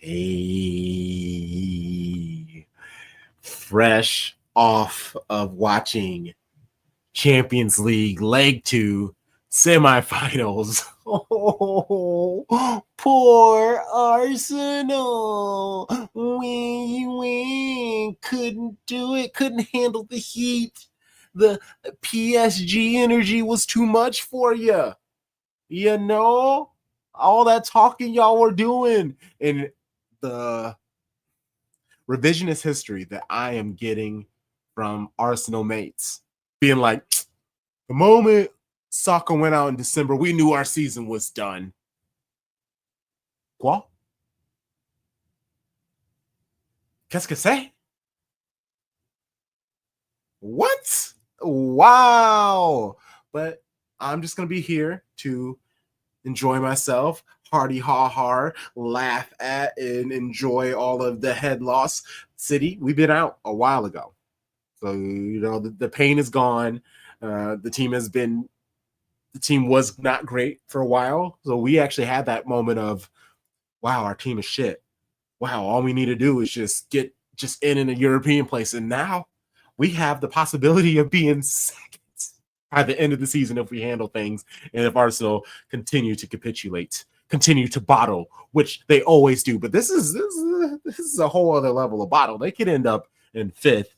Hey, fresh off of watching Champions League Leg 2 semifinals. Oh, poor Arsenal. We couldn't do it, couldn't handle the heat. The PSG energy was too much for you. You know, all that talking y'all were doing, and the revisionist history that I am getting from Arsenal mates being like, the moment Saka went out in December, we knew our season was done. Quoi? Qu'est-ce que c'est? What? Wow. But I'm just going to be here to enjoy myself, hardy ha ha, laugh at, and enjoy all of the head loss. City, we've been out a while ago. So, you know, the pain is gone. The team was not great for a while. So we actually had that moment of, wow, our team is shit. Wow, all we need to do is just get in a European place. And now we have the possibility of being second by the end of the season if we handle things and if Arsenal continue to capitulate, continue to bottle, which they always do. But this is a whole other level of bottle. They could end up in fifth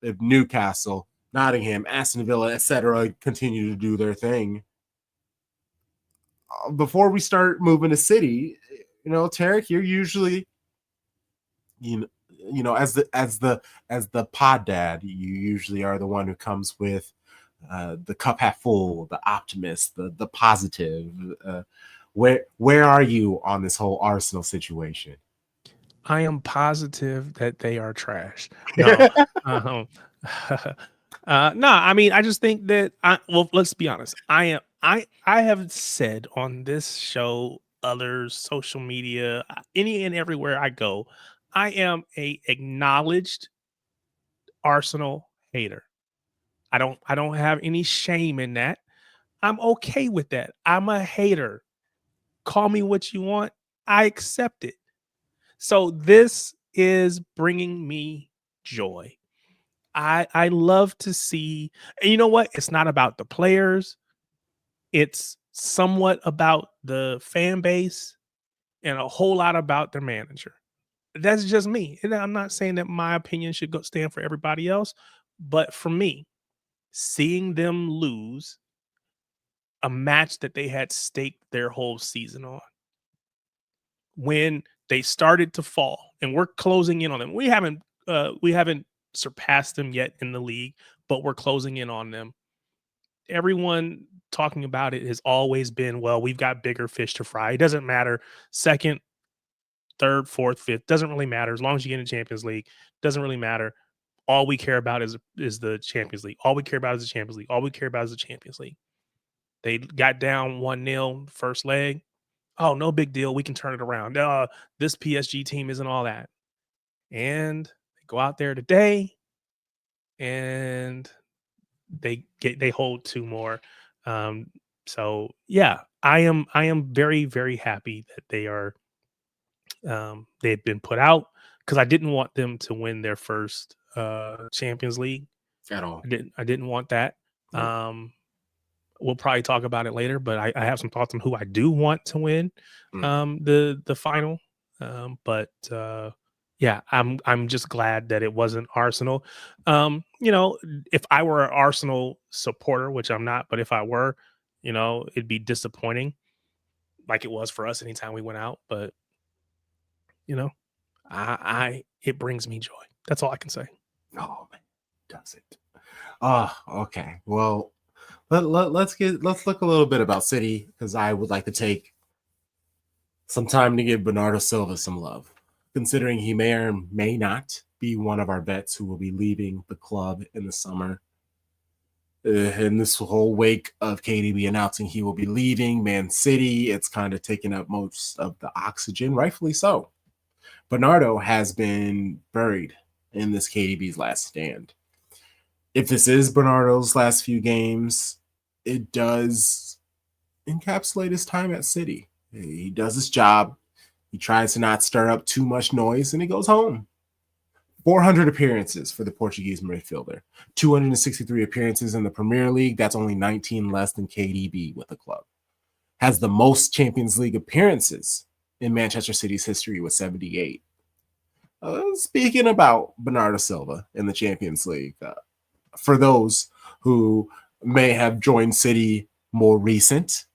if Newcastle, Nottingham, Aston Villa, etc. continue to do their thing. Before we start moving to City, you know, Tarik, you're usually, you know, as the pod dad, you usually are the one who comes with the cup half full, the optimist, the positive. Where are you on this whole Arsenal situation? I am positive that they are trash. No, no. I mean, I just think that well, let's be honest. I have said on this show, other social media, any and everywhere I go, I am a acknowledged Arsenal hater. I don't have any shame in that. I'm okay with that. I'm a hater. Call me what you want. I accept it. So this is bringing me joy. I love to see, and you know what? It's not about the players. It's somewhat about the fan base and a whole lot about their manager. That's just me. And I'm not saying that my opinion should go stand for everybody else, but for me, seeing them lose a match that they had staked their whole season on, when they started to fall, and we're closing in on them. We haven't surpassed them yet in the league, but we're closing in on them. Everyone talking about it has always been, well, we've got bigger fish to fry. It doesn't matter. Second, third, fourth, fifth, doesn't really matter. As long as you get in the Champions League, doesn't really matter. All we care about is the Champions League. All we care about is the Champions League. All we care about is the Champions League. They got down 1-0 first leg. Oh, no big deal. We can turn it around. This PSG team isn't all that. And they go out there today and they hold two more. So yeah, I am very, very happy that they are they've been put out, because I didn't want them to win their first Champions League At all. I didn't want that. We'll probably talk about it later, but I have some thoughts on who I do want to win the final. Yeah, I'm just glad that it wasn't Arsenal. You know, if I were an Arsenal supporter, which I'm not, but if I were, you know, it'd be disappointing, like it was for us anytime we went out. But you know, it brings me joy. That's all I can say. Oh man, does it? Okay. Well, let's look a little bit about City, because I would like to take some time to give Bernardo Silva some love, considering he may or may not be one of our vets who will be leaving the club in the summer. In this whole wake of KDB announcing he will be leaving Man City, it's kind of taken up most of the oxygen, rightfully so. Bernardo has been buried in this KDB's last stand. If this is Bernardo's last few games, it does encapsulate his time at City. He does his job. He tries to not stir up too much noise, and he goes home. 400 appearances for the Portuguese midfielder, 263 appearances in the Premier League. That's only 19 less than KDB with the club. Has the most Champions League appearances in Manchester City's history with 78. Speaking about Bernardo Silva in the Champions League, for those who may have joined City more recent,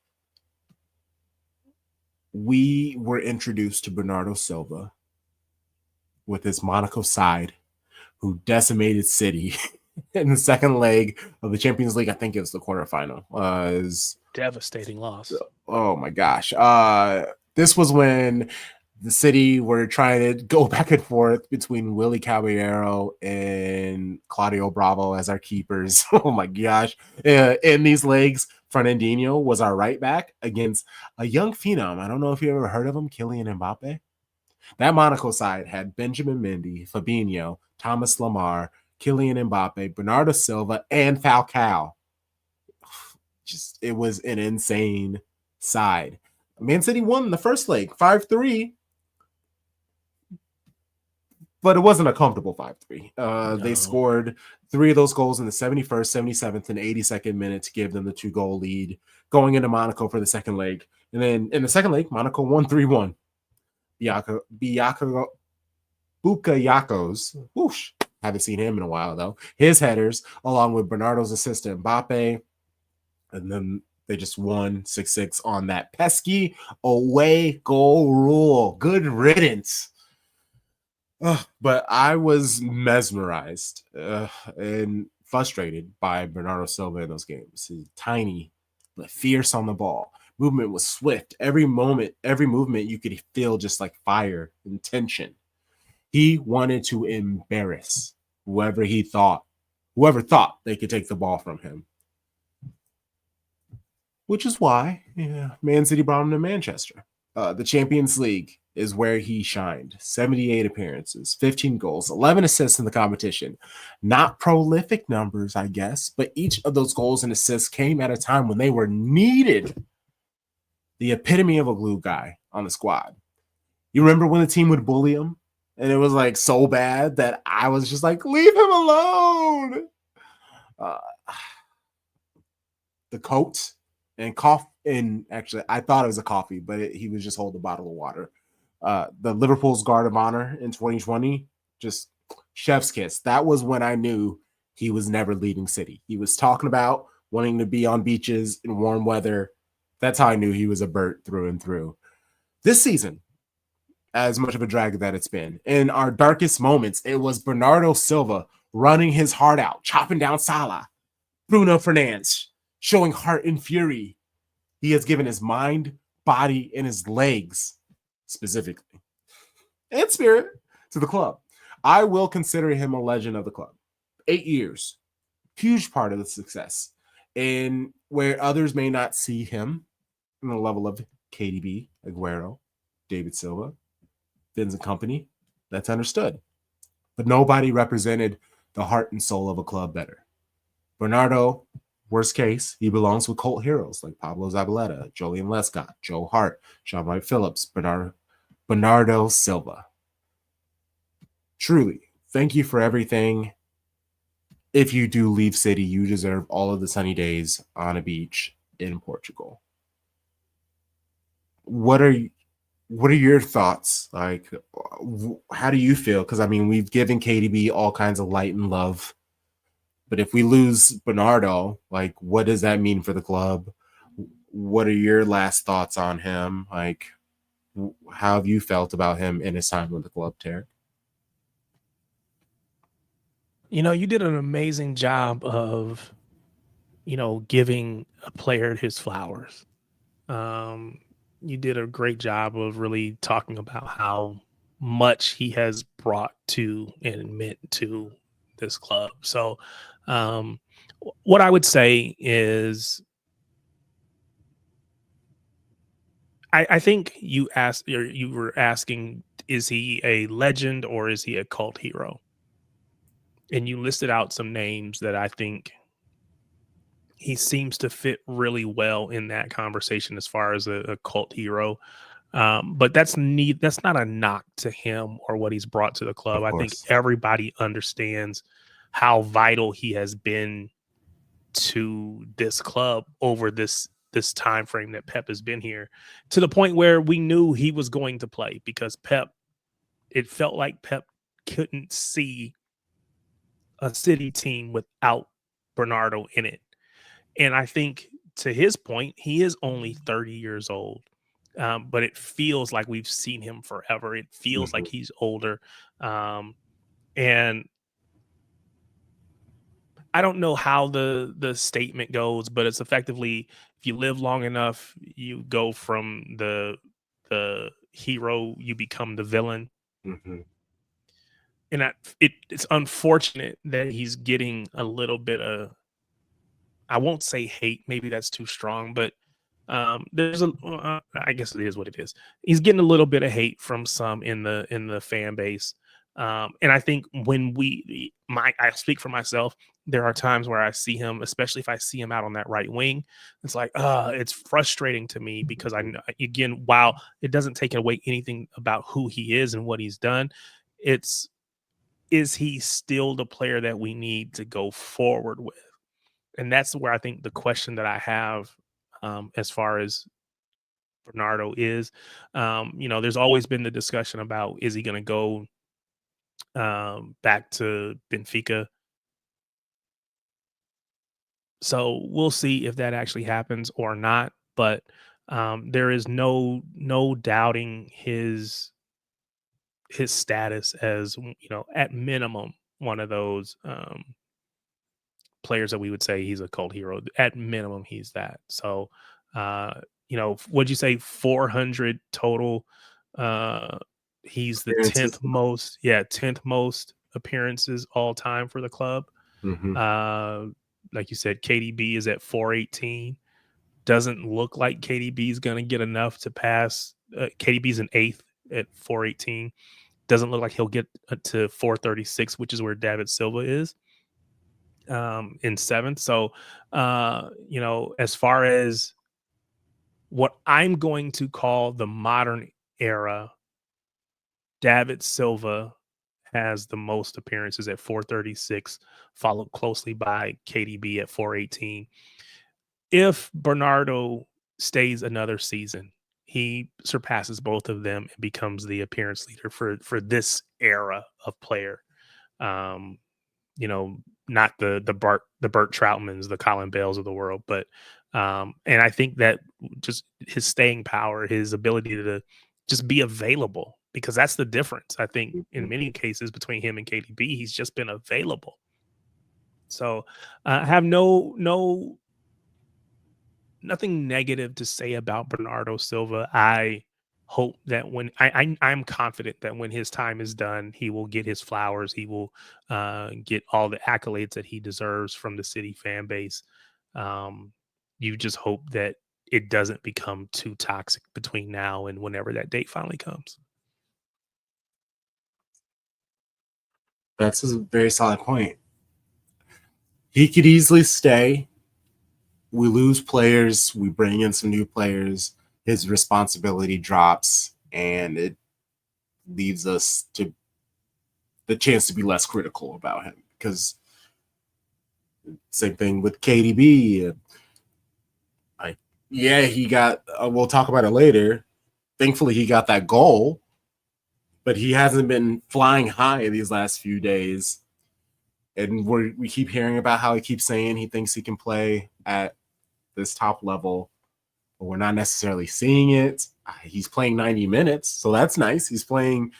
we were introduced to Bernardo Silva with his Monaco side, who decimated City in the second leg of the Champions League. I think it was the quarterfinal. Devastating loss. Oh my gosh. This was when the City were trying to go back and forth between Willie Caballero and Claudio Bravo as our keepers. Oh my gosh. In these legs, Fernandinho was our right back against a young phenom. I don't know if you ever heard of him, Kylian Mbappe. That Monaco side had Benjamin Mendy, Fabinho, Thomas Lemar, Kylian Mbappe, Bernardo Silva, and Falcao. Just, it was an insane side. Man City won the first leg, 5-3. But it wasn't a comfortable 5-3. No. They scored 3 of those goals in the 71st, 77th, and 82nd minute to give them the 2-goal lead going into Monaco for the second leg. And then in the second leg, Monaco won 3-1. Bukayakos, whoosh, haven't seen him in a while though. His headers, along with Bernardo's assist Mbappe, and then they just won 6-6 on that pesky away goal rule. Good riddance. But I was mesmerized and frustrated by Bernardo Silva in those games. He's tiny, but fierce on the ball. Movement was swift. Every movement you could feel just like fire and tension. He wanted to embarrass whoever thought they could take the ball from him. Which is why Man City brought him to Manchester. The Champions League is where he shined. 78 appearances, 15 goals, 11 assists in the competition. Not prolific numbers, I guess, but each of those goals and assists came at a time when they were needed. The epitome of a glue guy on the squad. You remember when the team would bully him? And it was like so bad that I was just like, leave him alone. The coat and cough, and actually I thought it was a coffee, but he was just holding a bottle of water. The Liverpool's Guard of Honor in 2020, just chef's kiss. That was when I knew he was never leaving City. He was talking about wanting to be on beaches in warm weather. That's how I knew he was a Bert through and through. This season, as much of a drag that it's been, in our darkest moments, it was Bernardo Silva running his heart out, chopping down Salah, Bruno Fernandes, showing heart and fury. He has given his mind, body, and his legs, specifically, and spirit, to the club. I will consider him a legend of the club. 8 years, huge part of the success. And where others may not see him on the level of KDB, Aguero, David Silva, Vincent Company, that's understood. But nobody represented the heart and soul of a club better. Bernardo, worst case, he belongs with cult heroes like Pablo Zabaleta, Julian Lescott, Joe Hart, Sean Wright Phillips, Bernardo Silva. Truly, thank you for everything. If you do leave City, you deserve all of the sunny days on a beach in Portugal. What are your thoughts? Like, how do you feel? Because, I mean, we've given KDB all kinds of light and love. But if we lose Bernardo, like, what does that mean for the club? What are your last thoughts on him? Like, how have you felt about him in his time with the club, Tarik? You did an amazing job of, giving a player his flowers. You did a great job of really talking about how much he has brought to and meant to this club. So, what I would say is, I think you were asking, is he a legend or is he a cult hero? And you listed out some names that I think he seems to fit really well in that conversation as far as a cult hero. But that's not a knock to him or what he's brought to the club. Of I think course. everybody understands how vital he has been to this club over this time frame that Pep has been here, to the point where we knew he was going to play because it felt like Pep couldn't see a City team without Bernardo in it. And I think, to his point, he is only 30 years old. But it feels like we've seen him forever. It feels like Mhm. he's older. And I don't know how the statement goes, but it's effectively, if you live long enough, you go from the hero, you become the villain. Mhm. And it's unfortunate that he's getting a little bit of, I won't say hate, maybe that's too strong, but I guess it is what it is. He's getting a little bit of hate from some in the fan base. And I think when I speak for myself, there are times where I see him, especially if I see him out on that right wing, it's like, it's frustrating to me because I know, again, while it doesn't take away anything about who he is and what he's done, it's, is he still the player that we need to go forward with? And that's where I think the question that I have, as far as Bernardo is, there's always been the discussion about, is he going to go back to Benfica? So we'll see if that actually happens or not. But there is no doubting his status as, at minimum, one of those players that we would say he's a cult hero. At minimum, he's that. So, what'd you say? 400 total. Uh, he's the Appearances. 10th most appearances all time for the club. Mhm. Uh, like you said, KDB is at 418. Doesn't look like KDB is going to get enough to pass. KDB's an eighth at 418. Doesn't look like he'll get to 436, which is where David Silva is, in seventh. So, as far as what I'm going to call the modern era, David Silva has the most appearances at 436, followed closely by KDB at 418. If Bernardo stays another season, he surpasses both of them and becomes the appearance leader for this era of player. Um, you know, not the Burt Troutmans, the Colin Bales of the world, but and I think that just his staying power, his ability to just be available, because that's the difference. I think in Mhm. many cases between him and KDB, he's just been available. So I have nothing negative to say about Bernardo Silva. I hope that when I'm confident that when his time is done, he will get his flowers. He will get all the accolades that he deserves from the City fan base. Um, you just hope that it doesn't become too toxic between now and whenever that date finally comes. That's a very solid point. He could easily stay. We lose players, we bring in some new players, his responsibility drops, and it leaves us to the chance to be less critical about him. Because same thing with KDB. Like, yeah, he got. We'll talk about it later. Thankfully, he got that goal, but he hasn't been flying high these last few days. And we keep hearing about how he keeps saying he thinks he can play at this top level, but we're not necessarily seeing it. He's playing 90 minutes, so that's nice. He's playing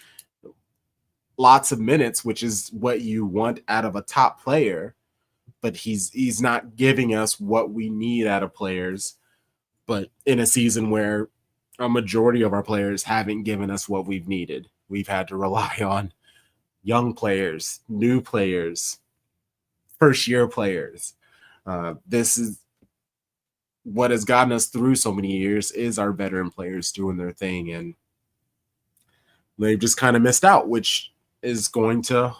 lots of minutes, which is what you want out of a top player, but he's not giving us what we need out of players. But in a season where a majority of our players haven't given us what we've needed, we've had to rely on young players, new players, first year players. This is what has gotten us through so many years is our veteran players doing their thing, and they've just kind of missed out, which is going to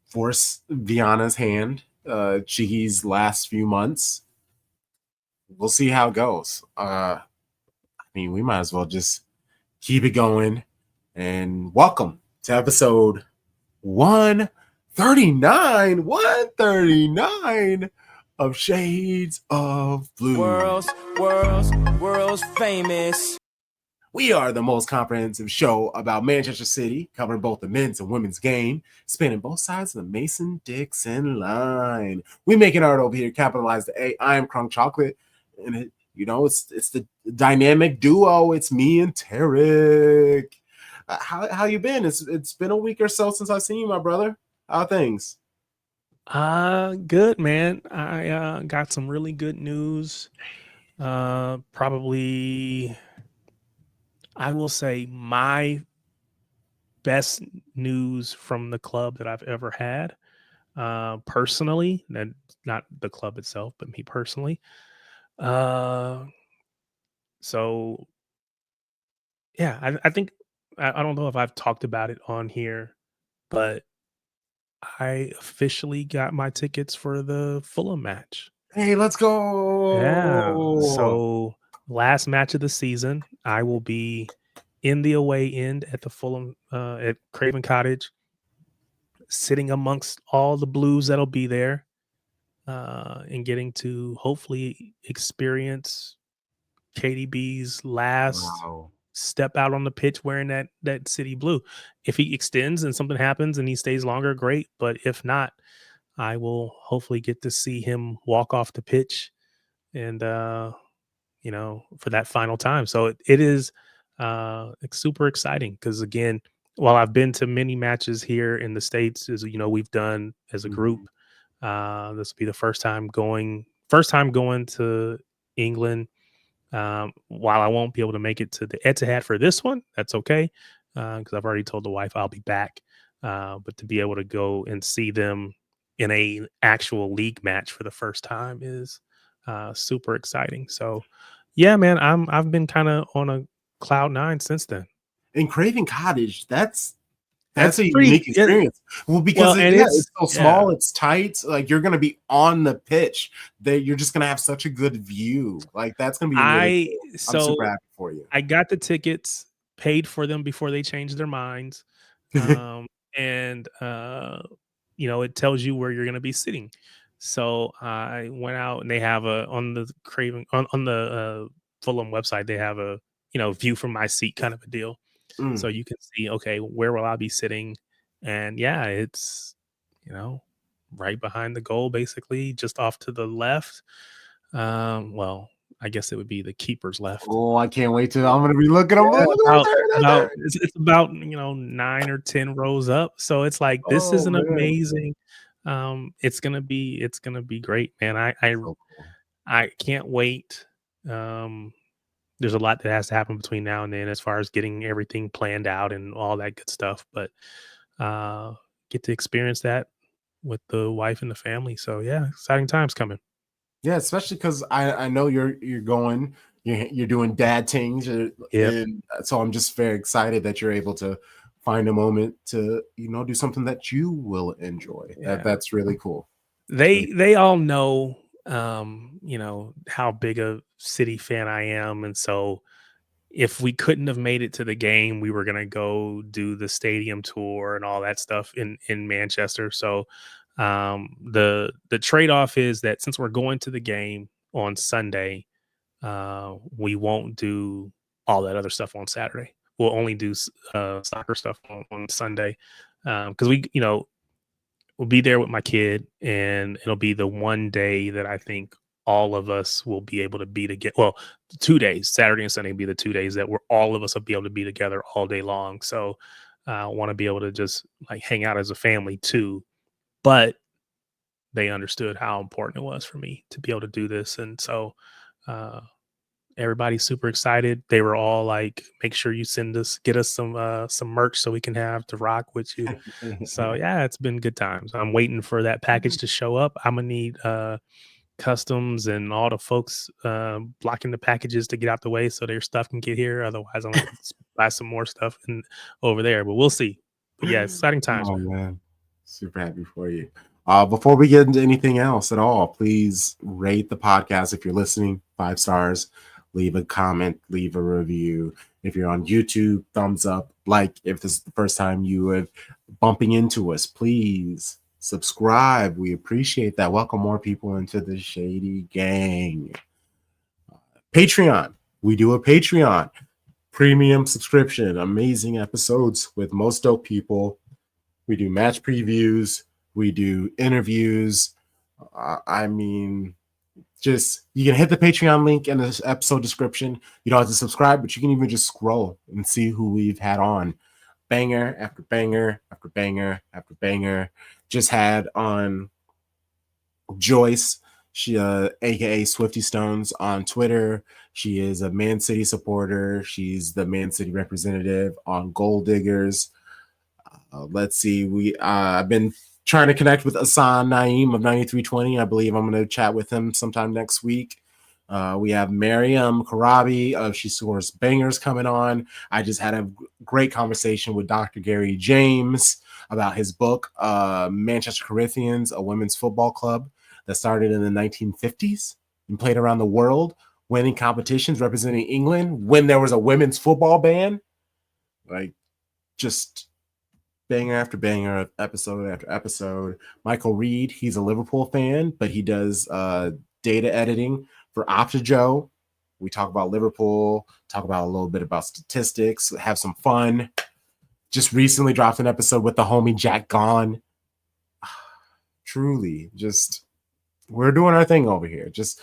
force Viana's hand. Chigi's last few months. We'll see how it goes. I mean, we might as well just keep it going. And welcome to episode 139. 139 of Shades of Blue. World's famous. We are the most comprehensive show about Manchester City, covering both the men's and women's game, spanning both sides of the Mason-Dixon line. We making art over here, capitalize the A. I am Crunk Chocolate, and it's the dynamic duo. It's me and Tarik. How you been? It's been a week or so since I've seen you, my brother. How are things? Good, man. I got some really good news. Probably I will say my best news from the club that I've ever had. Personally, and not the club itself, but me personally. So yeah, I think I don't know if I've talked about it on here, but I officially got my tickets for the Fulham match. Hey, let's Yeah. go. So last match of the season, I will be in the away end at the Fulham at Craven Cottage, sitting amongst all the Blues that'll be there, and getting to hopefully experience KDB's last Wow. step out on the pitch wearing that city blue. If he extends and something happens and he stays longer, great. But if not, I will hopefully get to see him walk off the pitch and for that final time. So it is it's super exciting because again, while I've been to many matches here in the States, as we've done as a group, this will be the first time going to England. While I won't be able to make it to the Etihad for this one, that's okay because I've already told the wife I'll be back. But to be able to go and see them in a actual league match for the first time is super exciting. So, yeah, man, I've been kind of on a cloud nine since then. In Craven Cottage, that's That's a pretty. unique experience. Well, because And it's so small, yeah. it's tight. Like you're gonna be on the pitch. You're just gonna have such a good view. Like that's gonna be really cool. I'm super happy for you. I got the tickets, paid for them before they changed their minds, and it tells you where you're going to be sitting. So I went out and they have on the Craven on the Fulham website they have a view from my seat kind of a deal, so you can see okay where will I be sitting, and yeah, it's right behind the goal basically, just off to the left. Well, I guess it would be the keeper's left. Oh, I can't wait to. I'm gonna be looking. I'm Yeah, looking. it's about 9 or 10 rows up. So it's like this is Oh an man, amazing. It's gonna be great, man. so cool. I can't wait. There's a lot that has to happen between now and then as far as getting everything planned out and all that good stuff. But get to experience that with the wife and the family. So yeah, exciting times coming. Yeah, especially because I know you're going. You're doing dad things, Yep. and so I'm just very excited that you're able to find a moment to do something that you will enjoy. Yeah. That's really cool. They all know how big a City fan I am, and so if we couldn't have made it to the game, we were gonna go do the stadium tour and all that stuff in Manchester. So the trade-off is that since we're going to the game on Sunday, we won't do all that other stuff on Saturday. We'll only do soccer stuff on Sunday because we'll be there with my kid, and it'll be the one day that I think all of us will be able to be together. Well, 2 days, Saturday and Sunday will be the 2 days that all of us will be able to be together all day long. So I want to be able to just like hang out as a family too. But they understood how important it was for me to be able to do this. And so everybody's super excited. They were all like, make sure you get us some merch so we can have to rock with you. So yeah, it's been good times. I'm waiting for that package to show up. I'm gonna need customs and all the folks blocking the packages to get out the way so their stuff can get here. Otherwise, I'm gonna buy some more stuff over there. But we'll see. But yeah, exciting times, Oh man. man, super happy for you. Before we get into anything else at all, please rate the podcast if you're listening, 5 stars. leave a comment, leave a review. If you're on YouTube, thumbs up. Like, if this is the first time you are bumping into us, please subscribe. We appreciate that. Welcome more people into the Shady Gang. Patreon. We do a Patreon premium subscription. Amazing episodes with most dope people. We do match previews. We do interviews. Just you can hit the Patreon link in the episode description. You don't have to subscribe, but you can even just scroll and see who we've had on. Banger after banger after banger after banger. Just had on Joyce, she aka Swifty Stones on Twitter. She is a Man City supporter. She's the Man City representative on Gold Diggers. Let's see. I've been trying to connect with Asan Naeem of 9320. I believe I'm going to chat with him sometime next week. We have Mariam Karabi. She scores bangers coming on. I just had a great conversation with Dr. Gary James about his book, Manchester Corinthians, a women's football club that started in the 1950s and played around the world, winning competitions representing England when there was a women's football ban. Like, just banger after banger, episode after episode. Michael Reed, he's a Liverpool fan, but he does data editing for Opps. We talk about Liverpool, talk about a little bit about statistics, have some fun. Just recently dropped an episode with the homie Jack Gone. Truly, just we're doing our thing over here. Just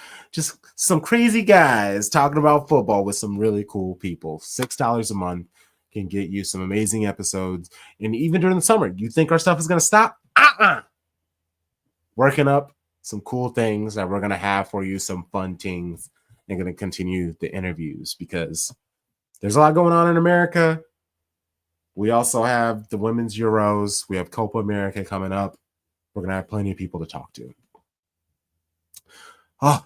some crazy guys talking about football with some really cool people. $6 a month can get you some amazing episodes. And even during the summer, you think our stuff is going to stop? Working up some cool things that we're going to have for you, some fun things, and going to continue the interviews because there's a lot going on in America. We also have the Women's Euros. We have Copa America coming up. We're going to have plenty of people to talk to.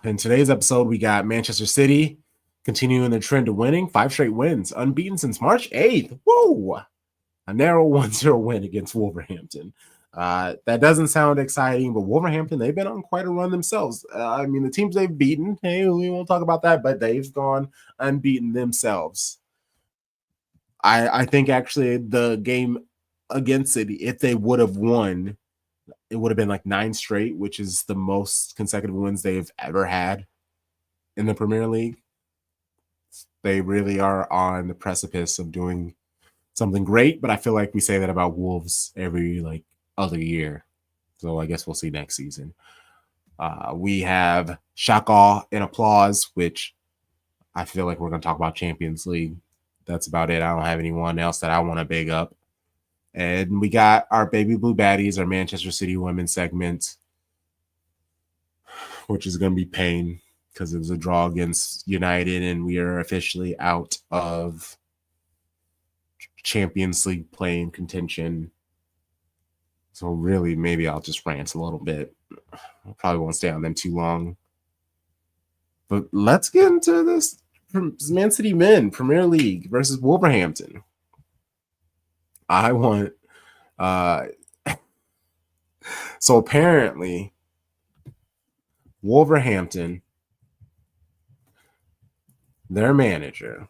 In today's episode, we got Manchester City continuing the trend of winning. 5 straight wins, unbeaten since March 8th. Whoa! A narrow 1-0 win against Wolverhampton. That doesn't sound exciting, but Wolverhampton, they've been on quite a run themselves. The teams they've beaten, hey, we won't talk about that, but they've gone unbeaten themselves. I think actually the game against City, if they would have won, it would have been like 9 straight, which is the most consecutive wins they've ever had in the Premier League. They really are on the precipice of doing something great, but I feel like we say that about Wolves every other year. So I guess we'll see next season. We have Shaka in applause, which I feel like we're going to talk about Champions League. That's about it. I don't have anyone else that I want to big up. And we got our Baby Blue Baddies, our Manchester City women's segment, which is going to be pain because it was a draw against United and we are officially out of Champions League playing contention. So really, maybe I'll just rant a little bit. I probably won't stay on them too long. But let's get into this. Man City men, Premier League versus Wolverhampton. I want so apparently Wolverhampton, their manager,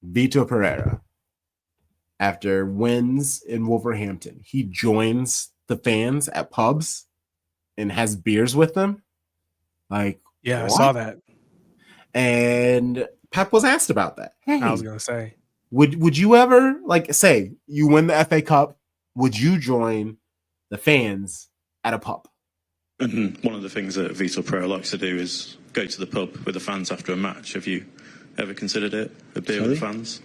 Vitor Pereira, after wins in Wolverhampton, he joins the fans at pubs and has beers with them. Yeah, what? I saw that. And Pep was asked about that. Hey, I was gonna say, would you ever say you win the FA Cup? Would you join the fans at a pub? One of the things that Vitor Pereira likes to do is go to the pub with the fans after a match. Have you ever considered it? A beer with the fans?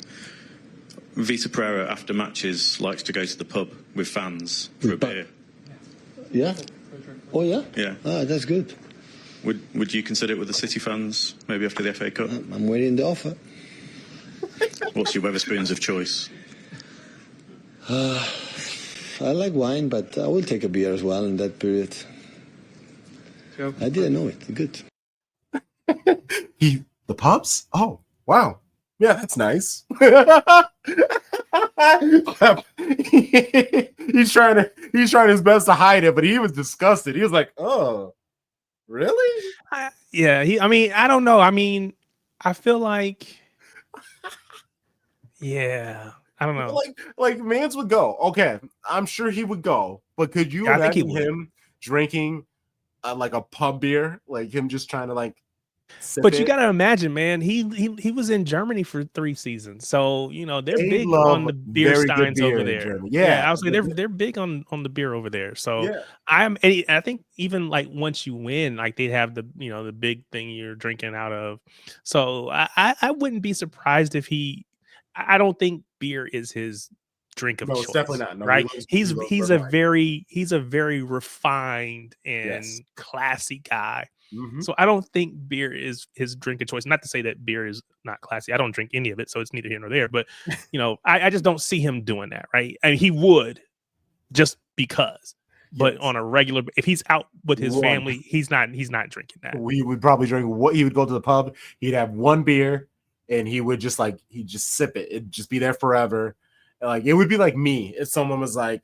Vitor Pereira after matches likes to go to the pub with fans for a beer. Yeah. Oh yeah. Yeah. That's good. Would you consider it with the City fans, maybe after the FA Cup? I'm waiting the offer. What's your Wetherspoons of choice? I like wine, but I will take a beer as well in that period. I didn't know it. Good. The pubs? Oh, wow. Yeah, that's nice. he's trying his best to hide it, but he was disgusted. He was like, "Oh, really?" Yeah. I don't know. I feel like, yeah, I don't know. Like Mans would go. Okay, I'm sure he would go. But could you Yeah, I think he imagine would. him drinking like a pub beer, like him just trying to like sip But you it? got to imagine, man, he was in Germany for 3 seasons. So, they're They big on love the beer very good steins over beer in there. Germany. Yeah, Yeah, I was like they're big on the beer over there. So, yeah. I think even like once you win, like they have the, the big thing you're drinking out of. So, I wouldn't be surprised if I don't think beer is his drink of No, it's definitely choice, not. No, right? he loves He's red a wine. very refined Yes. and classy guy. Mhm. So I don't think beer is his drink of choice. Not to say that beer is not classy. I don't drink any of it, so it's neither here nor there. But I just don't see him doing that, right? I mean, he would just because. But Yes. on a regular, if he's out with his One. family, he's not drinking that. We would probably drink what he would go to the pub, he'd have one beer and he would just like he'd just sip it. It'd just be there forever. And like it would be like me if someone was like,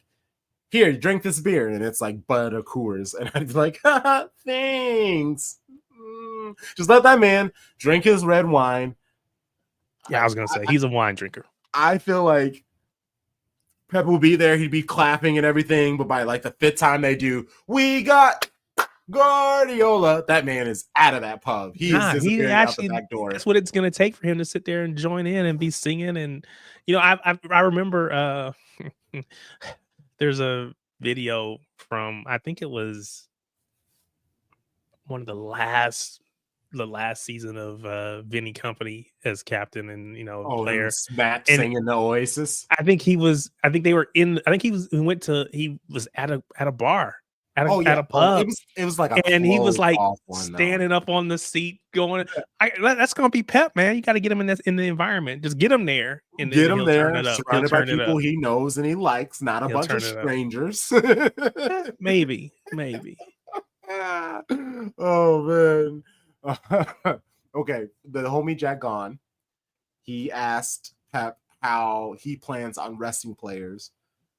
here, drink this beer, and it's like Bud or Coors, and I'd be like, haha, thanks. Just let that man drink his red wine. Yeah, I was gonna say he's a wine drinker. I feel like Pep will be there, he'd be clapping and everything, but by like the 5th time they do, we got Guardiola, that man is out of that pub. He is disappearing out the back door. That's what it's gonna take for him to sit there and join in and be singing. And I remember there's a video from, I think it was one of the last season of Vinny Company as captain and player. Smack And singing the Oasis. I think he was at a bar at a pub. It was like a And he was like one, standing up on the seat going, that's gonna be Pep, man. You got to get him in the environment. Just get him there, and then get him he'll there, turn it up. surrounded by people he knows and he likes, not a bunch of strangers. Maybe. Oh man. Okay, the homie Jack Gone, he asked Pep how he plans on resting players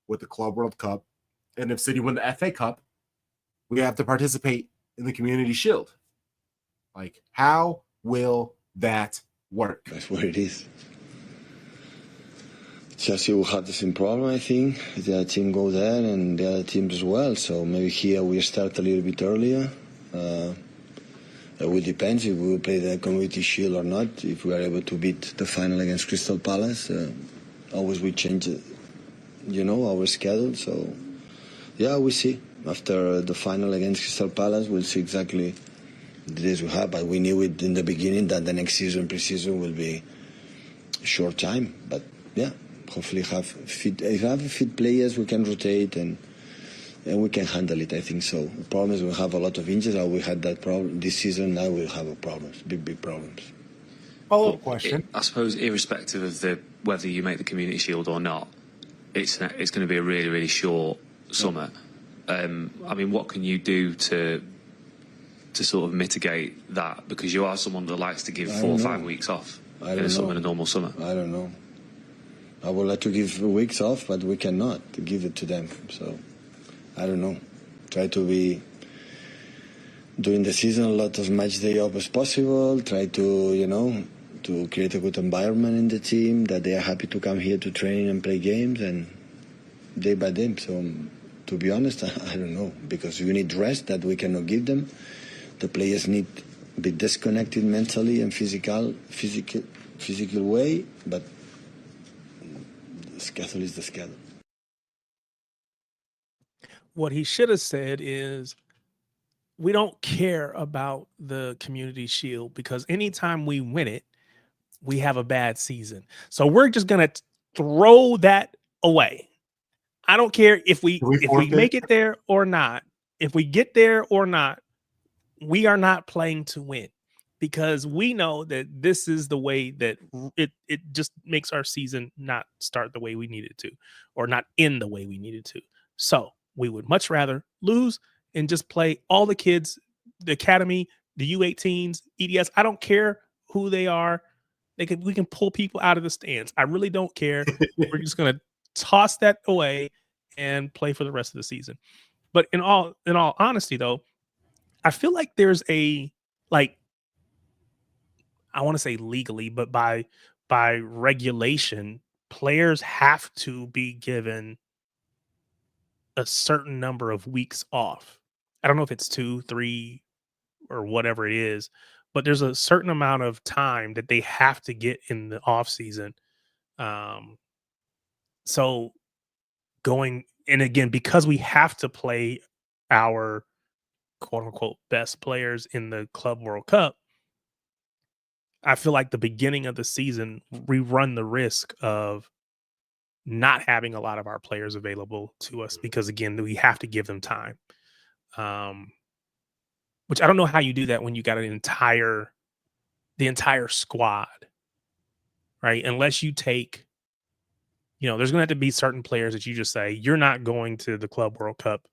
with the Club World Cup, and if City win the FA Cup, we have to participate in the Community Shield. Like, how will that work? That's what it is. Chelsea will have the same problem, I think. The other team go there and the other teams as well. So maybe here we start a little bit earlier. It will depend if we will play the Community Shield or not. If we are able to beat the final against Crystal Palace, always we change, our schedule. So, yeah, we see. After the final against Crystal Palace, we'll see exactly the days we have. But we knew it in the beginning that the next season, pre-season, will be a short time. But, yeah, hopefully if we have fit players, we can rotate and we can handle it, I think so. The problem is we have a lot of injuries. We had that problem this season. Now we'll have problems, big problems. Follow-up question. I suppose irrespective of whether you make the Community Shield or not, it's going to be a really, really short summer. I mean, what can you do to sort of mitigate that? Because you are someone that likes to give 4 or 5 weeks off in a normal summer. I don't know. I would like to give weeks off, but we cannot give it to them. So, I don't know. Try to be during the season a lot of match day off as possible. Try to, to create a good environment in the team that they are happy to come here to train and play games and day by day. So, to be honest, I don't know, because you need rest that we cannot give them. The players need to be disconnected mentally and physical way, but the schedule is the schedule. What he should have said is, we don't care about the Community Shield because anytime we win it, we have a bad season. So we're just going to throw that away. I don't care if we make it there or not. If we get there or not, we are not playing to win because we know that this is the way that it just makes our season not start the way we need it to, or not end the way we needed to. So we would much rather lose and just play all the kids, the academy, the U18s, EDS. I don't care who they are. We can pull people out of the stands. I really don't care. We're just going to toss that away and play for the rest of the season. But in all honesty, though, I feel like there's I want to say legally, but by regulation, players have to be given a certain number of weeks off. I don't know if it's 2, 3, or whatever it is, but there's a certain amount of time that they have to get in the off season. Um, so going and again, because we have to play our quote unquote best players in the Club World Cup, I feel like the beginning of the season, we run the risk of not having a lot of our players available to us because again, we have to give them time. Um, which I don't know how you do that when you got the entire squad, right? Unless you take, there's going to have to be certain players that you just say, you're not going to the Club World Cup.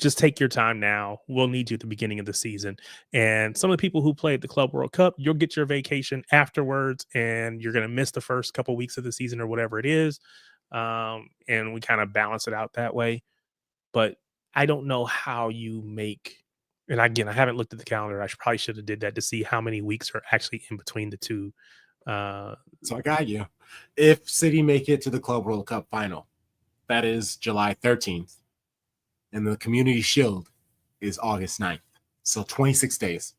Just take your time now. We'll need you at the beginning of the season. And some of the people who played the Club World Cup, you'll get your vacation afterwards and you're going to miss the first couple weeks of the season or whatever it is. And we kind of balance it out that way. But I don't know how you make, and again, I haven't looked at the calendar. I probably should have did that to see how many weeks are actually in between the two. So I got you. If City make it to the Club World Cup final, that is July 13th. And the Community Shield is August 9th. So 26 days.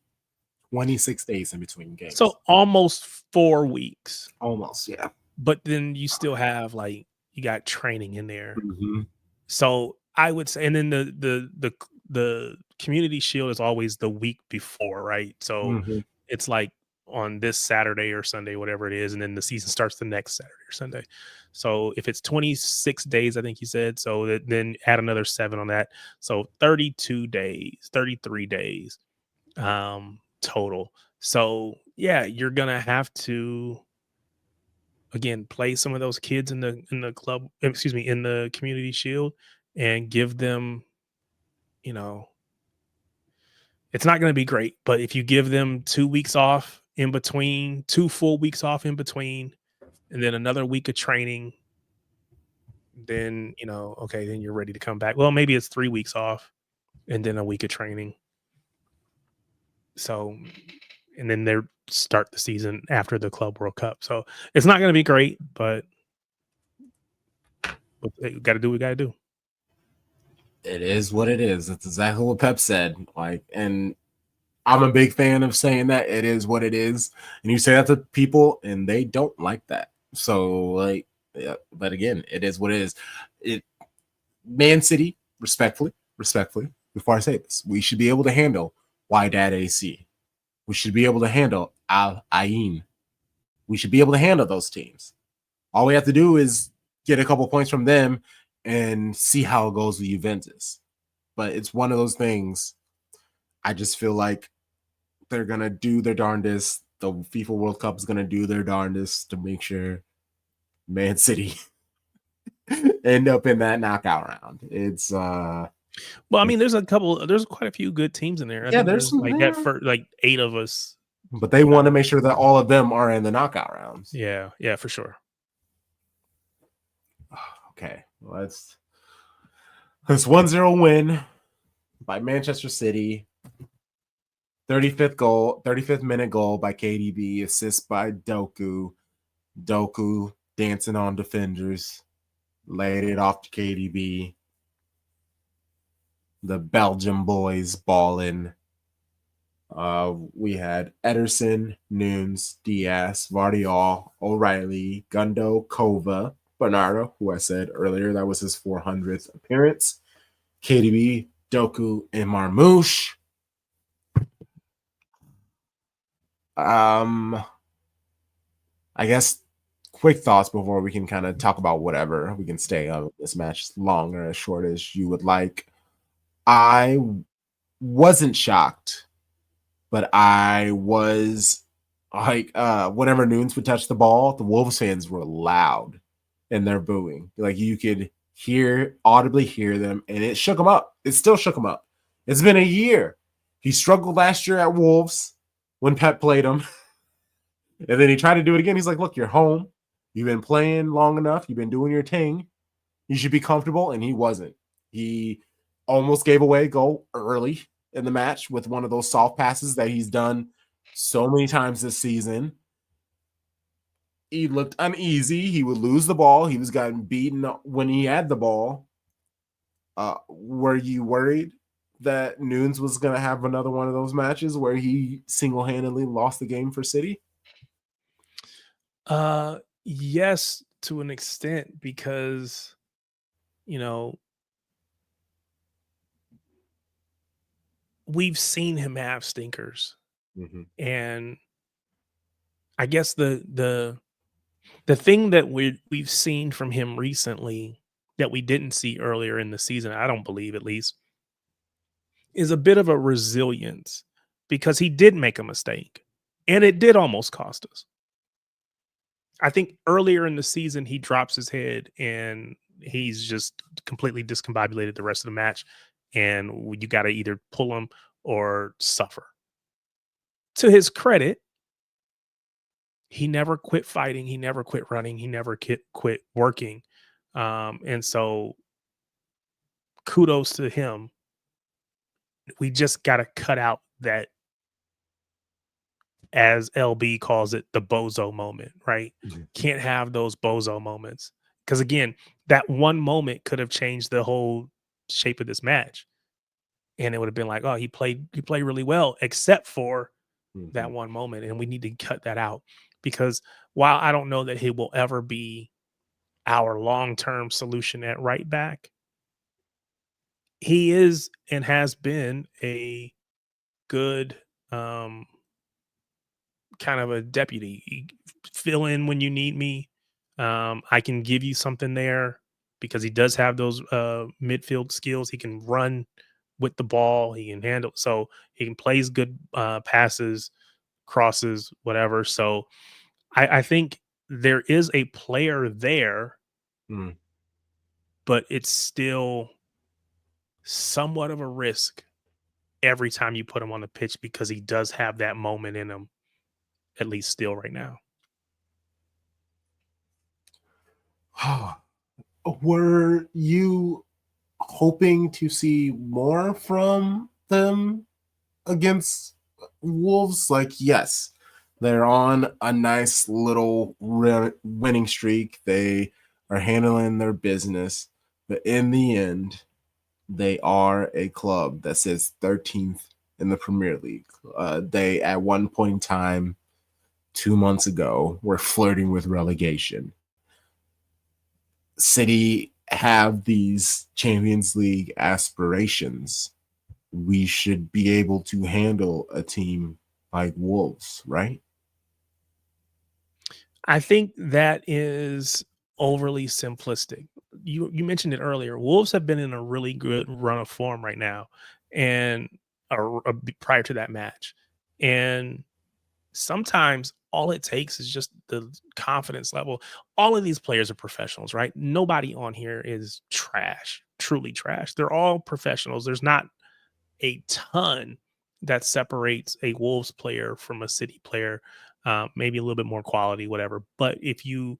26 days in between games. So almost 4 weeks. Almost, yeah. But then you still have you got training in there. Mm-hmm. So I would say, and then the Community Shield is always the week before, right? So it's like on this Saturday or Sunday, whatever it is, and then the season starts the next Saturday or Sunday. So if it's 26 days, I think you said, so then add another 7 on that. So 32 days, 33 days total. So yeah, you're gonna have to again play some of those kids in the club, in the Community Shield and give them, it's not going to be great, but if you give them 2 weeks off in between, 2 full weeks off in between, and then another week of training, then, okay, then you're ready to come back. Well, maybe it's 3 weeks off and then a week of training. So, and then they start the season after the Club World Cup. So it's not going to be great, but we got to do what we got to do. It is what it is. That's exactly what Pep said. And I'm a big fan of saying that it is what it is. And you say that to people and they don't like that. So yeah, but again, it is what it is. Man City, respectfully, before I say this, we should be able to handle Wydad AC. We should be able to handle Al Ain. We should be able to handle those teams. All we have to do is get a couple points from them and see how it goes with Juventus. But it's one of those things. I just feel like they're going to do their darndest. The FIFA World Cup is going to do their darndest to make sure Man City end up in that knockout round. It's well, I mean, there's quite a few good teams in there. I think there's some that 8 of us. But they want to make sure that all of them are in the knockout rounds. Yeah, for sure. Okay, well, it's 1-0 win by Manchester City. 35th minute goal by KDB, assist by Doku. Doku dancing on defenders, laid it off to KDB. The Belgian boys balling. We had Ederson, Nunes, Diaz, Vardiol, O'Reilly, Gundo, Kova, Bernardo, who I said earlier that was his 400th appearance, KDB, Doku, and Marmouche. I guess quick thoughts before we can kind of talk about whatever. We can stay on this match long or as short as you would like. I wasn't shocked, but I was whenever Nunes would touch the ball, the Wolves fans were loud in their booing. You could audibly hear them, and it shook him up. It still shook him up. It's been a year. He struggled last year at Wolves when Pep played him. And then he tried to do it again. He's like, look, you're home. You've been playing long enough. You've been doing your thing. You should be comfortable. And he wasn't. He almost gave away a goal early in the match with one of those soft passes that he's done so many times this season. He looked uneasy. He would lose the ball. He was gotten beaten when he had the ball. Were you worried that Nunes was going to have another one of those matches where he single-handedly lost the game for City? Yes, to an extent, because, you know, we've seen him have stinkers. Mm-hmm. And I guess the thing that we've seen from him recently that we didn't see earlier in the season, I don't believe at least, is a bit of a resilience, because he did make a mistake and it did almost cost us. I think earlier in the season he drops his head and he's just completely discombobulated the rest of the match, and you got to either pull him or suffer. To his credit, he never quit fighting, he never quit running, he never quit working. And so kudos to him. We just got to cut out that, as LB calls it, the bozo moment, right? Mm-hmm. Can't have those bozo moments. Because again, that one moment could have changed the whole shape of this match. And it would have been like, oh, he played really well, except for that one moment. And we need to cut that out, because while I don't know that he will ever be our long-term solution at right back, he is and has been a good kind of a deputy. Fill in when you need me. I can give you something there, because he does have those midfield skills. He can run with the ball. He can handle, so he can plays good passes, crosses, whatever. So I think there is a player there, Mm. but it's still somewhat of a risk every time you put him on the pitch, because he does have that moment in him, at least still right now. Were you hoping to see more from them against Wolves? Like, yes, they're on a nice little winning streak. They are handling their business, but in the end, they are a club that sits 13th in the Premier League. They, at one point in time, 2 months ago, were flirting with relegation. City have these Champions League aspirations. We should be able to handle a team like Wolves, right? I think that is overly simplistic. You mentioned it earlier. Wolves have been in a really good run of form right now, and prior to that match, and sometimes all it takes is just the confidence level. All of these players are professionals, right? Nobody on here is trash, truly trash. They're all professionals. There's not a ton that separates a Wolves player from a City player. Maybe a little bit more quality, whatever. But if you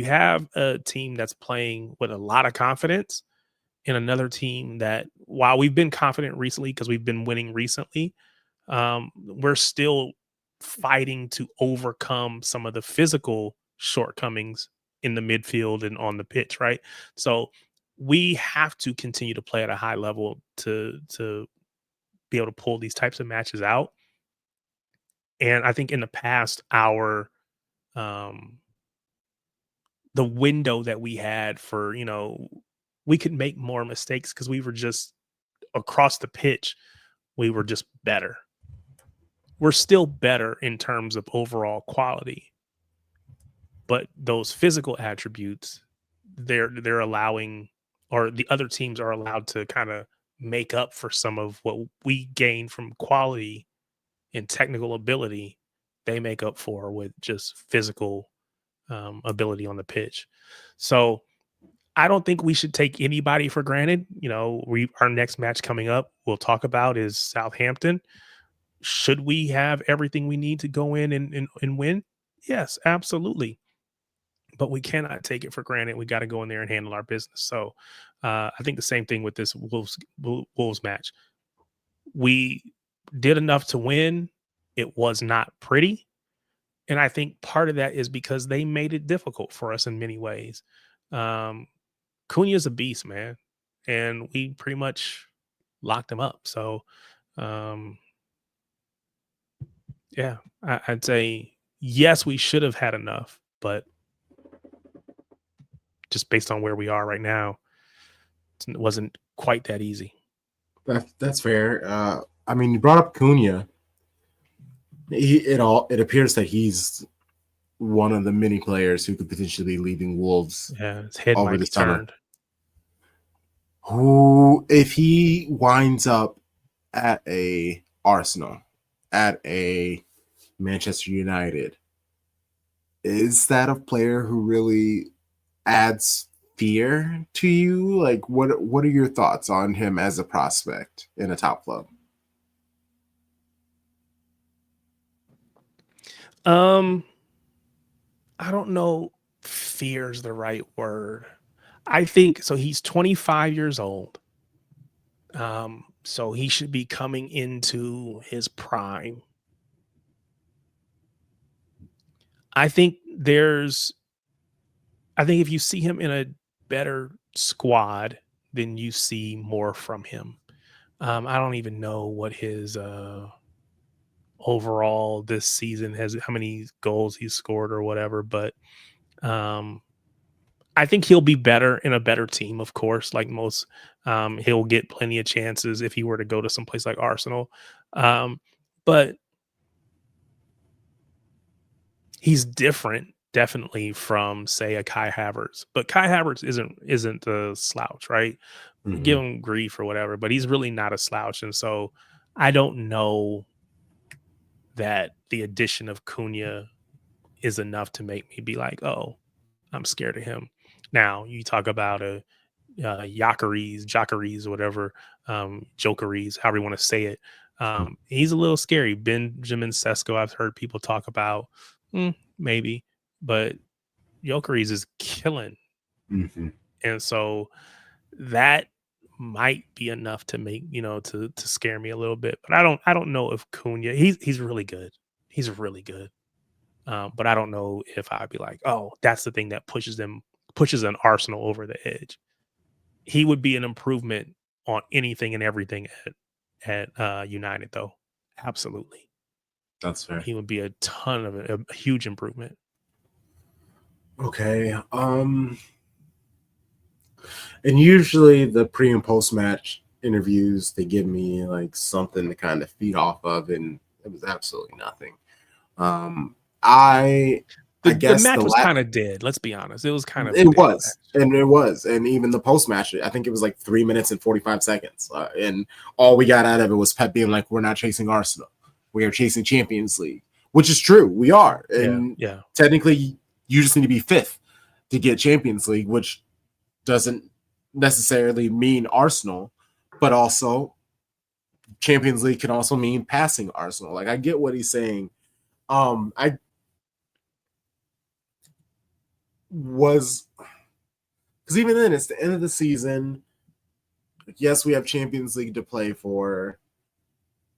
have a team that's playing with a lot of confidence, and another team that, while we've been confident recently because we've been winning recently, we're still fighting to overcome some of the physical shortcomings in the midfield and on the pitch, right? So we have to continue to play at a high level to be able to pull these types of matches out. And I think in the past, our um the window that we had for, we could make more mistakes because we were just across the pitch, we were just better. We're still better in terms of overall quality, but those physical attributes, they're allowing, or the other teams are allowed to kind of make up for some of what we gain from quality and technical ability. They make up for with just physical ability on the pitch. So I don't think we should take anybody for granted. Our next match coming up, we'll talk about, is Southampton. Should we have everything we need to go in and win? Yes, absolutely. But we cannot take it for granted. We got to go in there and handle our business. So I think the same thing with this Wolves match. We did enough to win. it was not pretty. And I think part of that is because they made it difficult for us in many ways. Cunha's a beast, man. And we pretty much locked him up. So, um, yeah, I'd say yes, we should have had enough, but just based on where we are right now, it wasn't quite that easy. That's fair. I mean, you brought up Cunha. It appears that he's one of the many players who could potentially be leaving Wolves. Yeah, his head over might the be summer. turned. Who, if he winds up at a Arsenal, at a Manchester United, is that a player who really adds fear to you? Like, what are your thoughts on him as a prospect in a top club? I don't know. Fear is the right word. I think so. He's 25 years old. So he should be coming into his prime. I think if you see him in a better squad, then you see more from him. I don't even know what his overall this season has, how many goals he's scored or whatever, but I think he'll be better in a better team, of course, like most. He'll get plenty of chances if he were to go to some place like Arsenal. But he's different, definitely, from, say, a Kai Havertz. But Kai Havertz isn't a slouch, right? Mm-hmm. Give him grief or whatever, but he's really not a slouch. And so I don't know that the addition of Cunha is enough to make me be like, oh, I'm scared of him. Now, you talk about a Jackeries, whatever, Jokeries, however you want to say it. He's a little scary. Benjamin Sesko, I've heard people talk about, maybe, but Jokeries is killing. Mm-hmm. And so that might be enough to make, to scare me a little bit. But I don't know if Cunha, he's really good. He's really good. But I don't know if I'd be like, oh, that's the thing that pushes an Arsenal over the edge. He would be an improvement on anything and everything at United, though. Absolutely. That's fair. He would be a huge improvement. Okay. And usually the pre and post match interviews, they give me like something to kind of feed off of, and it was absolutely nothing. I guess the match was kind of dead. Let's be honest. It was kind of it was, and even the post match, I think it was like 3 minutes and 45 seconds, and all we got out of it was Pep being like, "We're not chasing Arsenal, we are chasing Champions League," which is true. We are, and technically, you just need to be fifth to get Champions League, which doesn't necessarily mean Arsenal, but also Champions League can also mean passing Arsenal. Like, I get what he's saying. I was, because even then it's the end of the season. Yes, we have Champions League to play for,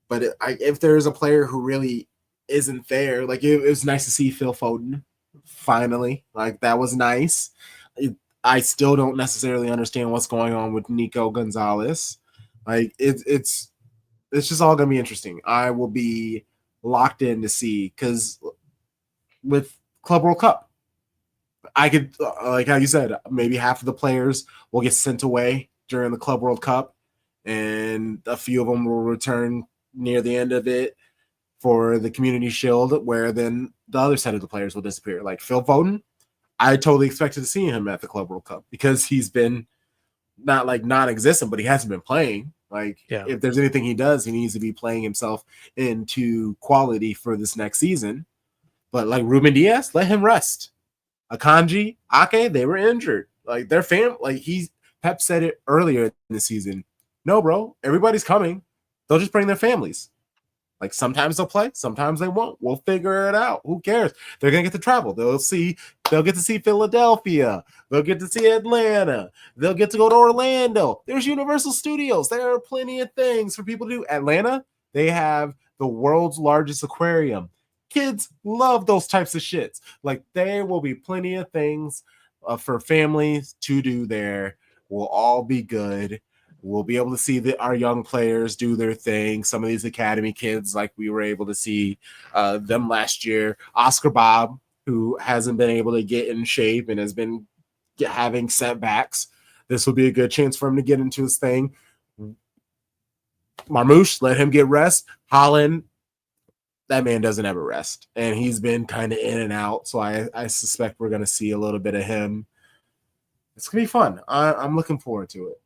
but if there's a player who really isn't there, like it was nice to see Phil Foden finally. Like, that was nice. I still don't necessarily understand what's going on with Nico Gonzalez. Like, it's just all gonna be interesting. I will be locked in to see, because with Club World Cup, I could, like how you said, maybe half of the players will get sent away during the Club World Cup, and a few of them will return near the end of it for the Community Shield, where then the other set of the players will disappear. Like Phil Foden, I totally expected to see him at the Club World Cup, because he's been not like non-existent, but he hasn't been playing. Like, if there's anything he does, he needs to be playing himself into quality for this next season. But like Ruben Diaz, let him rest. Akanji, Ake, they were injured. Like, their Pep said it earlier in the season. No, bro, everybody's coming. They'll just bring their families. Like, sometimes they'll play, sometimes they won't. We'll figure it out. Who cares? They're gonna get to travel. They'll get to see Philadelphia. They'll get to see Atlanta. They'll get to go to Orlando. There's Universal Studios. There are plenty of things for people to do. Atlanta, they have the world's largest aquarium. Kids love those types of shits. Like, there will be plenty of things for families to do there. We'll all be good. We'll be able to see our young players do their thing. Some of these academy kids, like we were able to see them last year. Oscar Bob, who hasn't been able to get in shape and has been having setbacks. This will be a good chance for him to get into his thing. Marmouche, let him get rest. Holland, that man doesn't ever rest. And he's been kind of in and out. So I suspect we're going to see a little bit of him. It's going to be fun. I'm looking forward to it.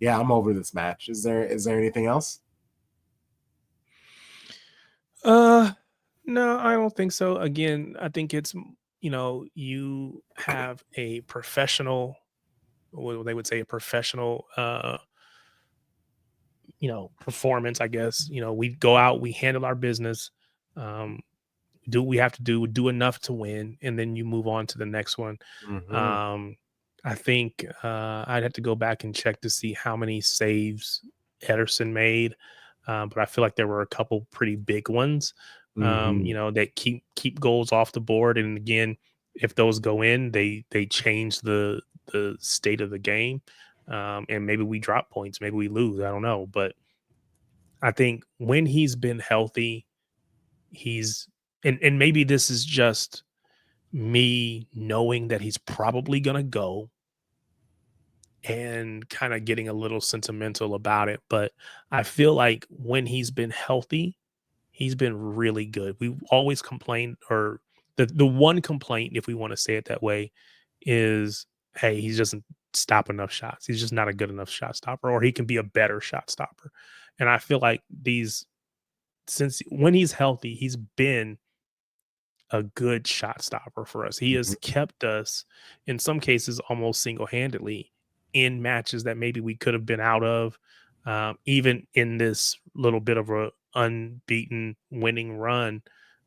Yeah, I'm over this match. Is there anything else? No, I don't think so. Again, I think it's, you have a professional, what they would say, a professional, performance, I guess. We go out, we handle our business, do what we have to do enough to win, and then you move on to the next one. Mm-hmm. I think I'd have to go back and check to see how many saves Ederson made, but I feel like there were a couple pretty big ones, that keep goals off the board. And again, if those go in, they change the state of the game, and maybe we drop points, maybe we lose. I don't know, but I think when he's been healthy, and maybe this is just me knowing that he's probably going to go and kind of getting a little sentimental about it. But I feel like when he's been healthy, he's been really good. We always complain, or the one complaint, if we want to say it that way, is, hey, he doesn't stop enough shots. He's just not a good enough shot stopper, or he can be a better shot stopper. And I feel like since when he's healthy, he's been a good shot stopper for us. He has kept us, in some cases, almost single-handedly in matches that maybe we could have been out of. Even in this little bit of a unbeaten winning run,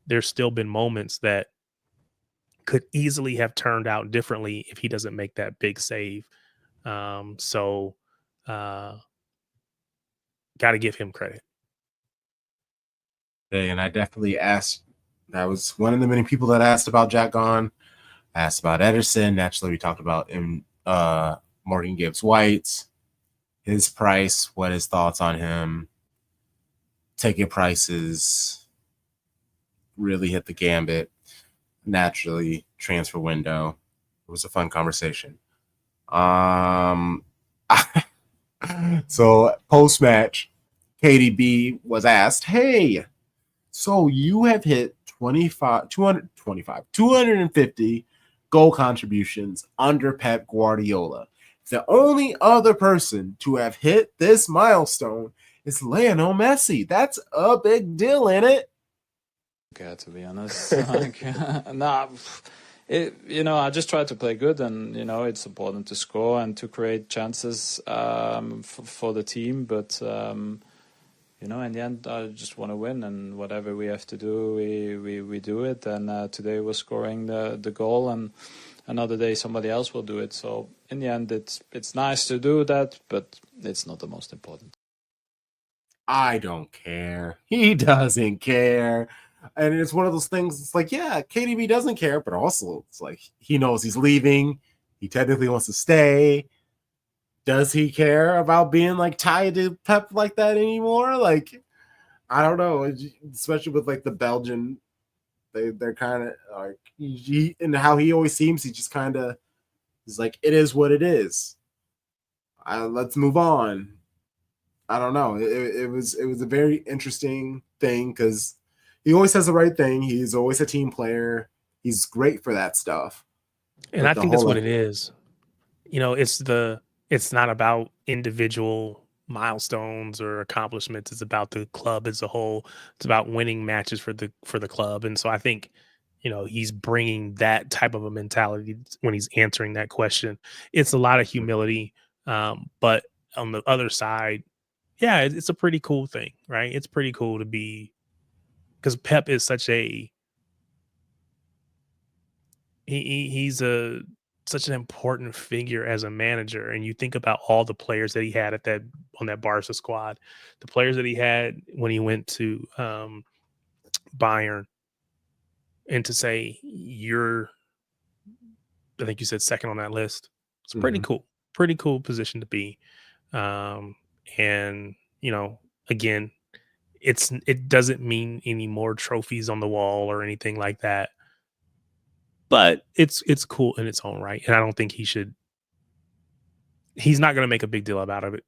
there's still been moments that could easily have turned out differently if he doesn't make that big save. So got to give him credit. And I definitely asked. I was one of the many people that asked about Jack Gone. Asked about Ederson. Naturally, we talked about Morgan Gibbs White, his price, what his thoughts on him. Ticket prices really hit the gambit. Naturally, transfer window. It was a fun conversation. So post-match, KDB was asked, hey, so you have hit 250 goal contributions under Pep Guardiola. The only other person to have hit this milestone is Lionel Messi. That's a big deal, ain't it? Okay, to be honest. I just try to play good, and it's important to score and to create chances for the team. But in the end, I just want to win, and whatever we have to do, we do it. And today we're scoring the goal, and another day somebody else will do it. So in the end, it's nice to do that, but it's not the most important. I don't care. He doesn't care. And it's one of those things, it's like, yeah, KDB doesn't care, but also it's like he knows he's leaving. He technically wants to stay. Does he care about being like tied to Pep like that anymore? Like, I don't know. Especially with like the Belgian, they're kind of like, and how he always seems, he just kind of is like, it is what it is. Let's move on. I don't know. It was a very interesting thing because he always has the right thing. He's always a team player. He's great for that stuff. And I think that's what it is. It's not about individual milestones or accomplishments. It's about the club as a whole. It's about winning matches for the club. And so I think, he's bringing that type of a mentality when he's answering that question. It's a lot of humility. But on the other side, yeah, it's a pretty cool thing, right? It's pretty cool to be, because Pep is such he's a such an important figure as a manager. And you think about all the players that he had on that Barca squad, the players that he had when he went to Bayern, and to say I think you said second on that list. It's pretty cool position to be. And again, it doesn't mean any more trophies on the wall or anything like that, but it's cool in its own right. And I don't think he's not going to make a big deal about it.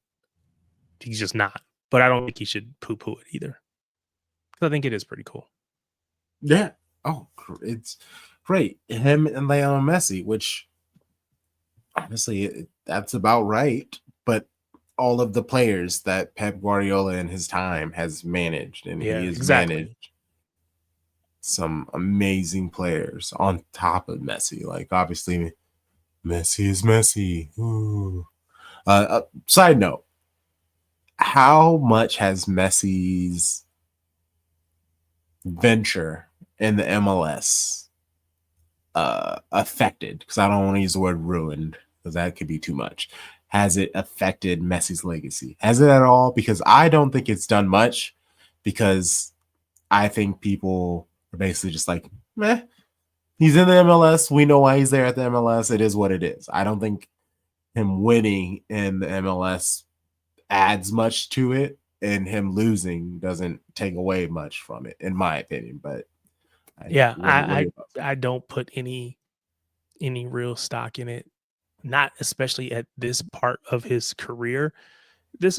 He's just not, but I don't think he should poo it either. I think it is pretty cool. Yeah. Oh, it's great. Him and Lionel Messi, which honestly, that's about right. But all of the players that Pep Guardiola in his time has managed, and he has managed some amazing players on top of Messi. Like, obviously, Messi is Messi. Ooh. Side note, how much has Messi's venture in the MLS affected? Because I don't want to use the word ruined, because that could be too much. Has it affected Messi's legacy? Has it at all? Because I don't think it's done much, because I think people are basically just like, meh, he's in the MLS. We know why he's there at the MLS. It is what it is. I don't think him winning in the MLS adds much to it, and him losing doesn't take away much from it, in my opinion. But I don't put any real stock in it, not especially at this part of his career. This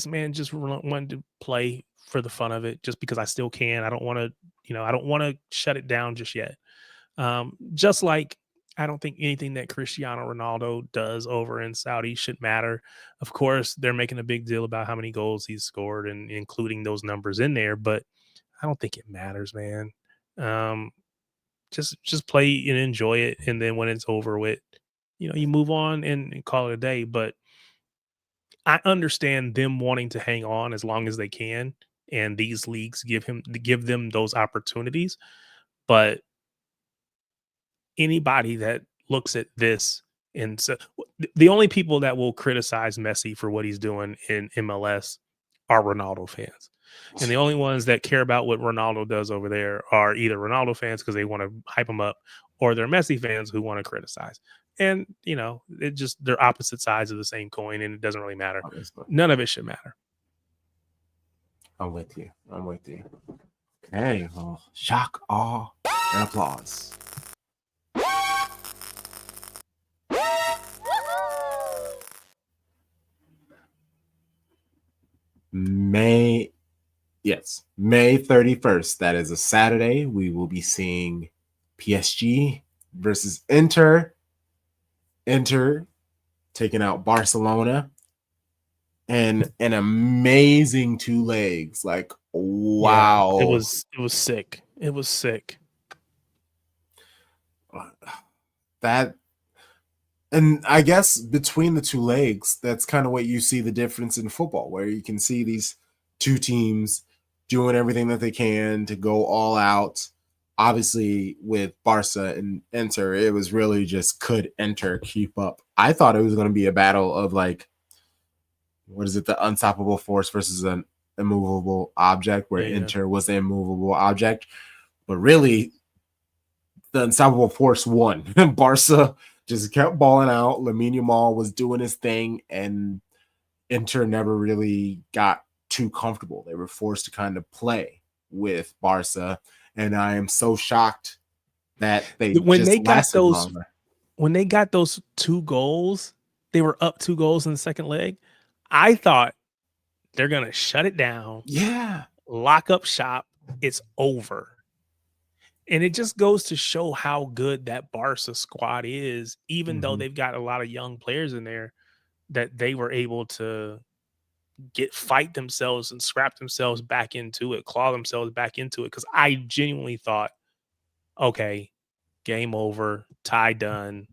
man just wanted to play for the fun of it, just because I still can. I don't want to shut it down just yet. Just like I don't think anything that Cristiano Ronaldo does over in Saudi should matter. Of course, they're making a big deal about how many goals he's scored and including those numbers in there, but I don't think it matters, man. Just play and enjoy it, and then when it's over with, you move on and call it a day. But I understand them wanting to hang on as long as they can, and these leagues give them those opportunities. But anybody that looks at this, and so the only people that will criticize Messi for what he's doing in MLS are Ronaldo fans. And the only ones that care about what Ronaldo does over there are either Ronaldo fans because they want to hype him up, or they're Messi fans who want to criticize. And, they're opposite sides of the same coin, and it doesn't really matter. Obviously. None of it should matter. I'm with you. Okay. Well, shock, awe, and applause. May 31st. That is a Saturday. We will be seeing PSG versus Inter. Inter taking out Barcelona, and an amazing two legs. Like, wow. Yeah, it was sick. It was sick. That, and I guess between the two legs, that's kind of what you see the difference in football, where you can see these two teams doing everything that they can to go all out. Obviously, with Barca and Inter, it was really just, could Inter keep up? I thought it was going to be a battle of, like, what is it, the unstoppable force versus an immovable object, where Inter was the immovable object. But really, the unstoppable force won. Barca just kept balling out. Lamine Yamal was doing his thing, and Inter never really got too comfortable. They were forced to kind of play with Barca, and I am so shocked that when they got those 2 goals, they were up 2 goals in the second leg. I thought they're gonna shut it down. Yeah, lock up shop. It's over. And it just goes to show how good that Barca squad is, even though they've got a lot of young players in there, that they were able to fight themselves and scrap themselves back into it, claw themselves back into it. Because I genuinely thought, okay, game over, tie done,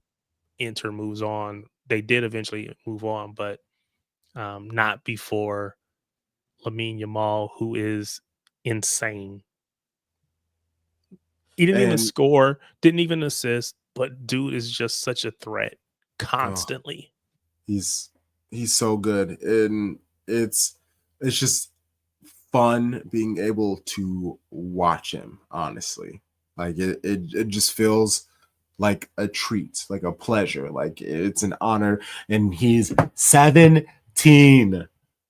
Inter moves on. They did eventually move on, but not before Lamine Yamal, who is insane. He didn't even And score, didn't even assist, but dude is just such a threat constantly. he's so good, and it's just fun being able to watch him. Honestly, like it just feels like a treat, like a pleasure, like it's an honor. And he's 17,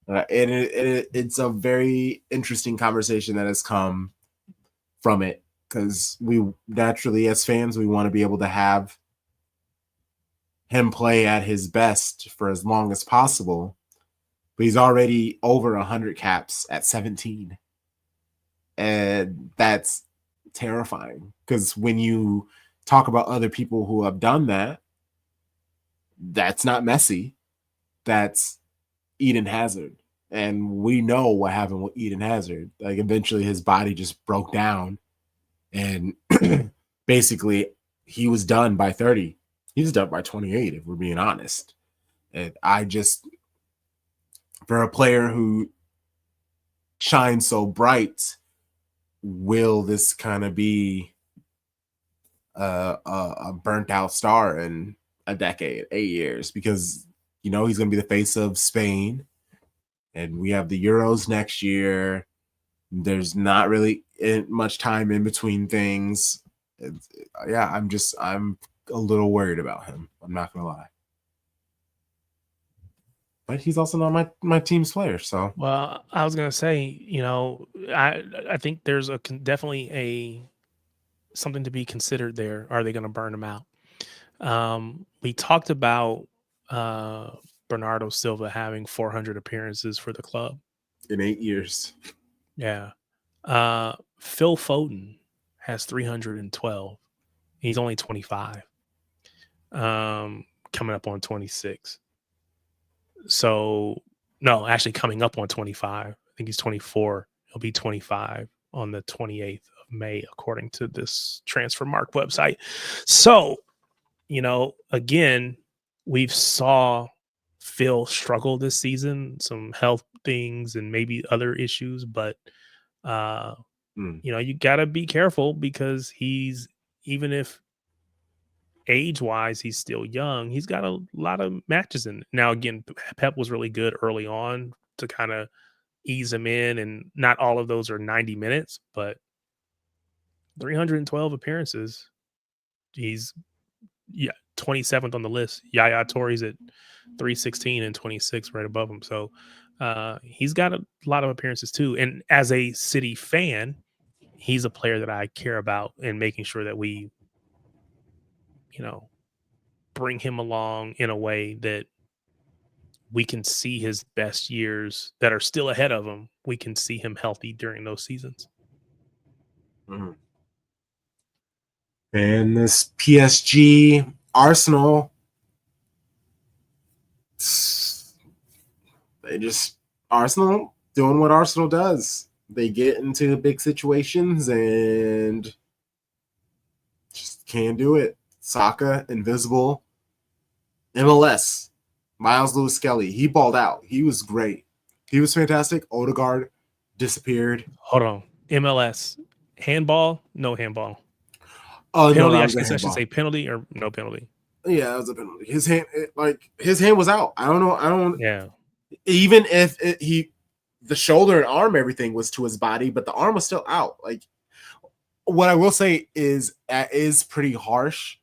and it's a very interesting conversation that has come from it, because we naturally, as fans, we want to be able to have him play at his best for as long as possible. But he's already over 100 caps at 17. And that's terrifying, because when you talk about other people who have done that, that's not Messi. That's Eden Hazard. And we know what happened with Eden Hazard. Like, eventually his body just broke down, and basically he was done by 30. He was done by 28, if we're being honest. And I just, for a player who shines so bright, will this kind of be a burnt out star in a decade, 8 years? Because, you know, he's going to be the face of Spain, and we have the Euros next year. There's not really much time in between things. I'm a little worried about him. I'm not going to lie. But he's also not my team's player, so. Well, I was gonna say, you know, I think there's definitely something to be considered there. Are they going to burn him out? We talked about Bernardo Silva having 400 appearances for the club in 8 years. Yeah. Phil Foden has 312. He's only 25. Coming up on 26. So, no, actually coming up on 25. I think he's 24. He'll be 25 on the 28th of May, according to this Transfer Mark website. So, you know, again, we've saw Phil struggle this season, some health things and maybe other issues, but you know, you gotta be careful, because he's, even if age-wise he's still young, he's got a lot of matches in. Now, again, Pep was really good early on to kind of ease him in, and not all of those are 90 minutes, but 312 appearances. He's 27th on the list. Yaya Touré's at 316 and 26 right above him. So he's got a lot of appearances too. And as a City fan, he's a player that I care about, and making sure that we, you know, bring him along in a way that we can see his best years that are still ahead of him. We can see him healthy during those seasons. Mm-hmm. And this PSG Arsenal, Arsenal doing what Arsenal does. They get into big situations and just can't do it. Saka, invisible. MLS, Miles Lewis Skelly, he balled out. He was great. He was fantastic. Odegaard disappeared. Hold on. MLS, handball, no handball. Oh, penalty, no, I should say penalty or no penalty. Yeah, it was a penalty. His hand was out. I don't know. Yeah. Even if the shoulder and arm, everything was to his body, but the arm was still out. Like, what I will say is, it is pretty harsh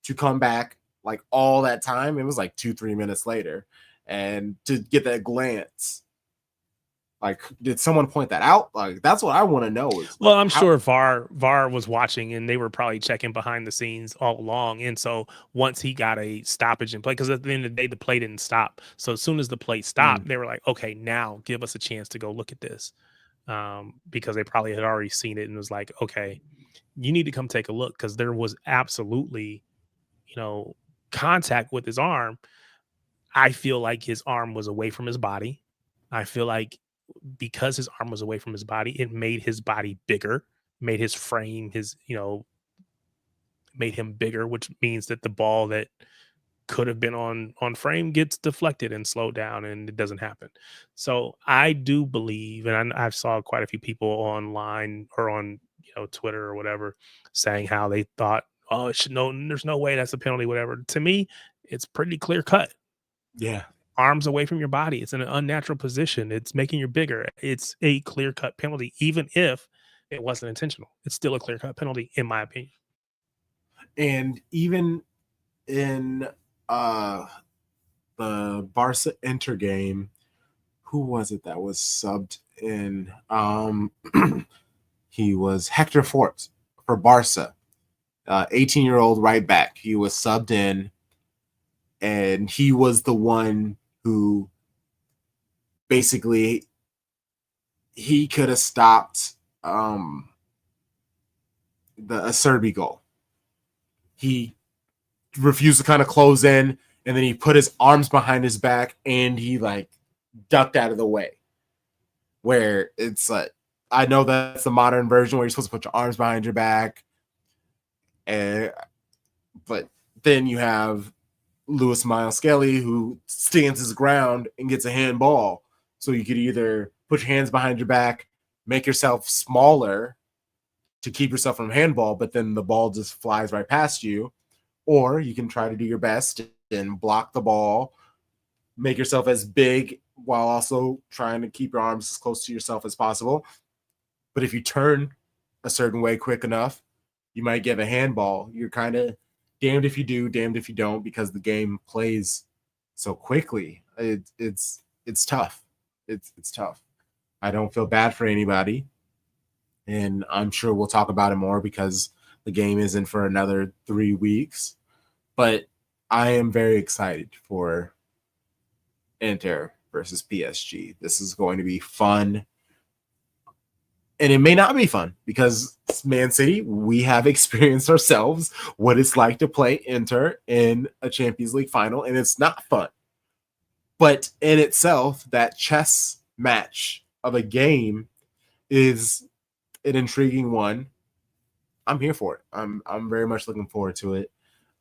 to come back like all that time. It was like 2-3 minutes later, and to get that glance. Like, did someone point that out? Like, that's what I want to know. Well, I'm sure VAR was watching, and they were probably checking behind the scenes all along. And so once he got a stoppage in play, because at the end of the day, the play didn't stop. So as soon as the play stopped, they were like, okay, now give us a chance to go look at this. Because they probably had already seen it and was like, okay, you need to come take a look, because there was absolutely, you know, contact with his arm. I feel like his arm was away from his body. I feel like because his arm was away from his body, it made his body bigger, made his frame, made him bigger, which means that the ball that could have been on frame gets deflected and slowed down, and it doesn't happen. So I do believe, and I saw quite a few people online or on Twitter or whatever, saying how they thought, oh, there's no way that's a penalty, whatever. To me, it's pretty clear cut. Yeah. Arms away from your body. It's in an unnatural position. It's making you bigger. It's a clear cut penalty, even if it wasn't intentional. It's still a clear cut penalty, in my opinion. And even in the Barca Inter game, who was it that was subbed in? He was Hector Fort for Barca, 18-year-old right back. He was subbed in, and he was the one who basically he could have stopped the Acerbi goal. He refused to kind of close in, and then he put his arms behind his back and he like ducked out of the way. Where it's like, I know that's the modern version where you're supposed to put your arms behind your back, but then you have Lewis Miles Skelly who stands his ground and gets a handball. So you could either put your hands behind your back, make yourself smaller to keep yourself from handball, but then the ball just flies right past you, or you can try to do your best and block the ball, make yourself as big while also trying to keep your arms as close to yourself as possible. But if you turn a certain way quick enough, you might get a handball. You're kind of damned if you do, damned if you don't, because the game plays so quickly. It's tough. It's tough. I don't feel bad for anybody, and I'm sure we'll talk about it more because the game isn't for another 3 weeks. But I am very excited for Inter versus PSG. This is going to be fun. And it may not be fun because Man City, we have experienced ourselves what it's like to play Inter in a Champions League final, and it's not fun. But in itself, that chess match of a game is an intriguing one. I'm here for it. I'm very much looking forward to it.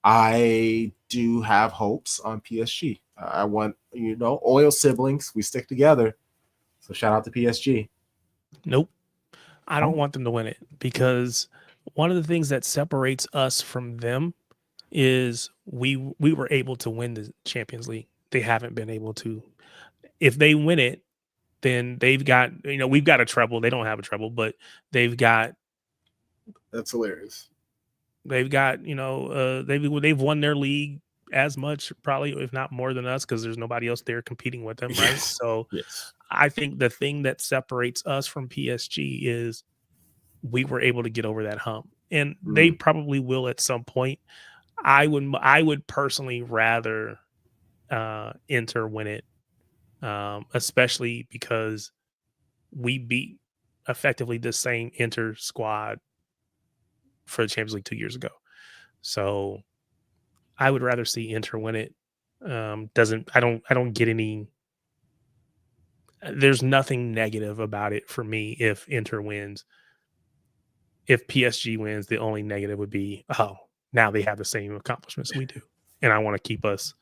I do have hopes on PSG. I want, oil siblings. We stick together. So shout out to PSG. Nope. I don't want them to win it because one of the things that separates us from them is we were able to win the Champions League. They haven't been able to. If they win it, then they've got, we've got a treble. They don't have a treble, but they've got. That's hilarious. They've got, they've won their league as much, probably, if not more than us, because there's nobody else there competing with them, right? So yes. I think the thing that separates us from PSG is we were able to get over that hump, and they probably will at some point. I would personally rather Inter win it, especially because we beat effectively the same Inter squad for the Champions League 2 years ago. So I would rather see Inter win it. I don't get any. There's nothing negative about it for me if Inter wins. If PSG wins, the only negative would be, now they have the same accomplishments we do. And I want to keep us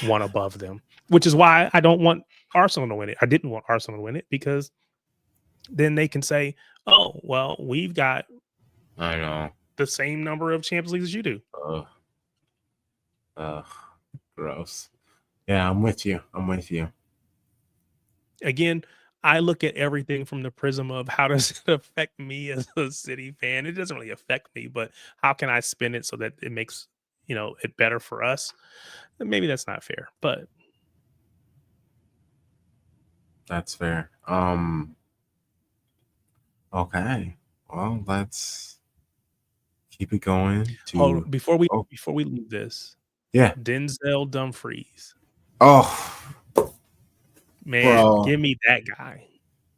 one above them, which is why I don't want Arsenal to win it. I didn't want Arsenal to win it because then they can say, oh, well, we've got the same number of Champions Leagues as you do. Gross. Yeah, I'm with you. Again, I look at everything from the prism of how does it affect me as a City fan? It doesn't really affect me, but how can I spin it so that it makes, it better for us? And maybe that's not fair, but that's fair. Okay. Well, let's keep it going. Before we leave this, yeah, Denzel Dumfries. Oh, man, bro. Give me that guy.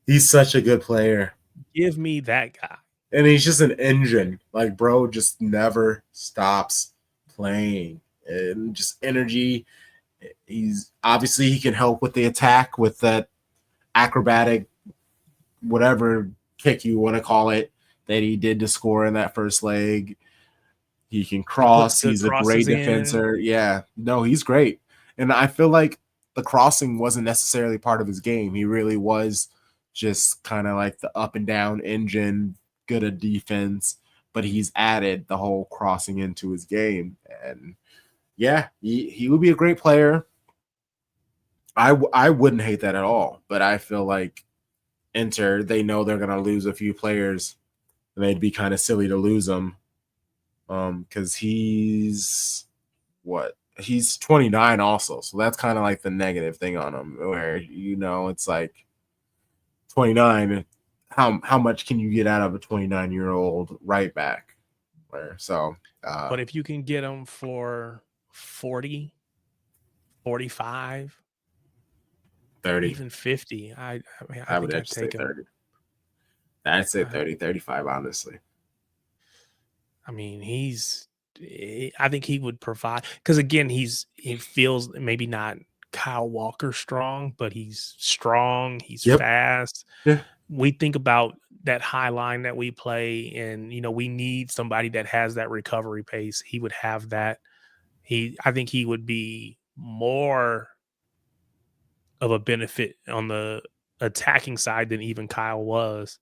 He's such a good player. Give me that guy. And he's just an engine. Like, bro, just never stops playing. And just energy. He's obviously he can help with the attack with that acrobatic, whatever kick you want to call it, that he did to score in that first leg. He can cross. He's a great defender. Yeah. No, he's great. And I feel like the crossing wasn't necessarily part of his game. He really was just kind of like the up and down engine, good at defense, but he's added the whole crossing into his game. And yeah, he would be a great player. I wouldn't hate that at all, but I feel like Inter, they know they're going to lose a few players, and they'd be kind of silly to lose them. Because he's 29 also, so that's kind of like the negative thing on him, where it's like 29. How much can you get out of a 29-year-old right back? But if you can get him for 40, 45, 30, even 50, I would think I'd actually say take him. 30. I'd say 30, 35, honestly. I mean, I think he would provide, because again, he feels maybe not Kyle Walker strong, but he's strong. He's fast. Yeah. We think about that high line that we play, and we need somebody that has that recovery pace. He would have that. I think he would be more of a benefit on the attacking side than even Kyle was.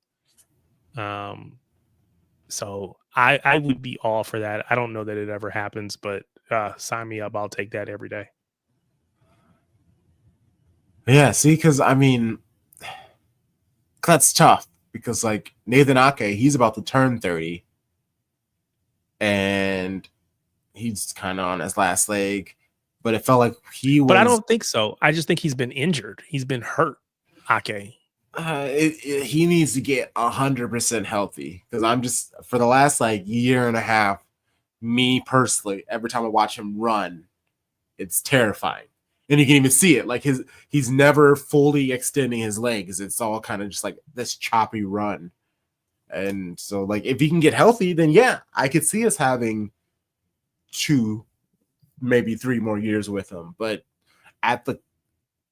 So I would be all for that. I don't know that it ever happens, but sign me up. I'll take that every day. Yeah, see, because I mean, that's tough because like Nathan Ake, he's about to turn 30, and he's kind of on his last leg. But it felt like he was. But I don't think so. I just think he's been injured. He's been hurt. Ake. He needs to get 100% healthy, because I'm just, for the last like year and a half, me personally, every time I watch him run, it's terrifying. And you can even see it. Like he's never fully extending his legs. It's all kind of just like this choppy run. And so like if he can get healthy, then yeah, I could see us having 2, maybe 3 more years with him. But at the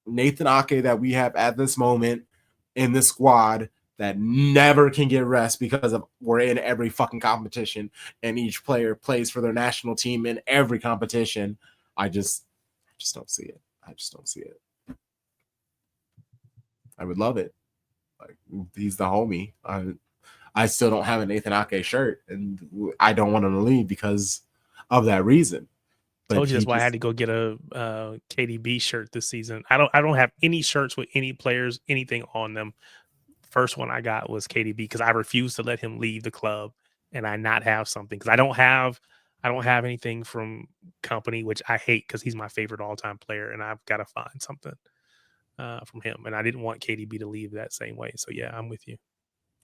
Nathan Ake that we have at this moment in the squad, that never can get rest because we're in every fucking competition and each player plays for their national team in every competition, I just don't see it. I just don't see it. I would love it. Like, he's the homie. I still don't have a Nathan Ake shirt, and I don't want him to leave because of that reason. But told you that's why I had to go get a KDB shirt this season. I don't have any shirts with any players, anything on them. First one I got was KDB because I refused to let him leave the club and I not have something, because I don't have anything from Company, which I hate because he's my favorite all-time player, and I've got to find something from him. And I didn't want KDB to leave that same way. So yeah, I'm with you.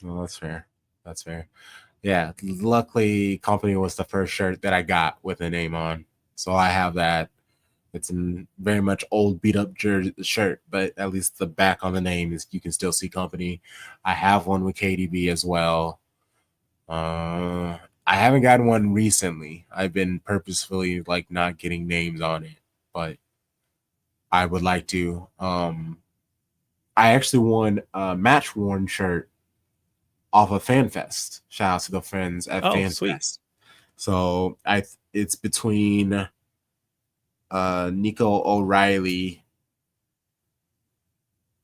Well, that's fair. That's fair. Yeah, luckily Company was the first shirt that I got with a name on. So I have that. It's a very much old beat up shirt, but at least the back on the name is, you can still see Company. I have one with KDB as well. I haven't gotten one recently. I've been purposefully like not getting names on it, but I would like to. I actually won a match worn shirt off of FanFest. Shout out to the friends at FanFest. Sweet. So it's between Nico O'Reilly.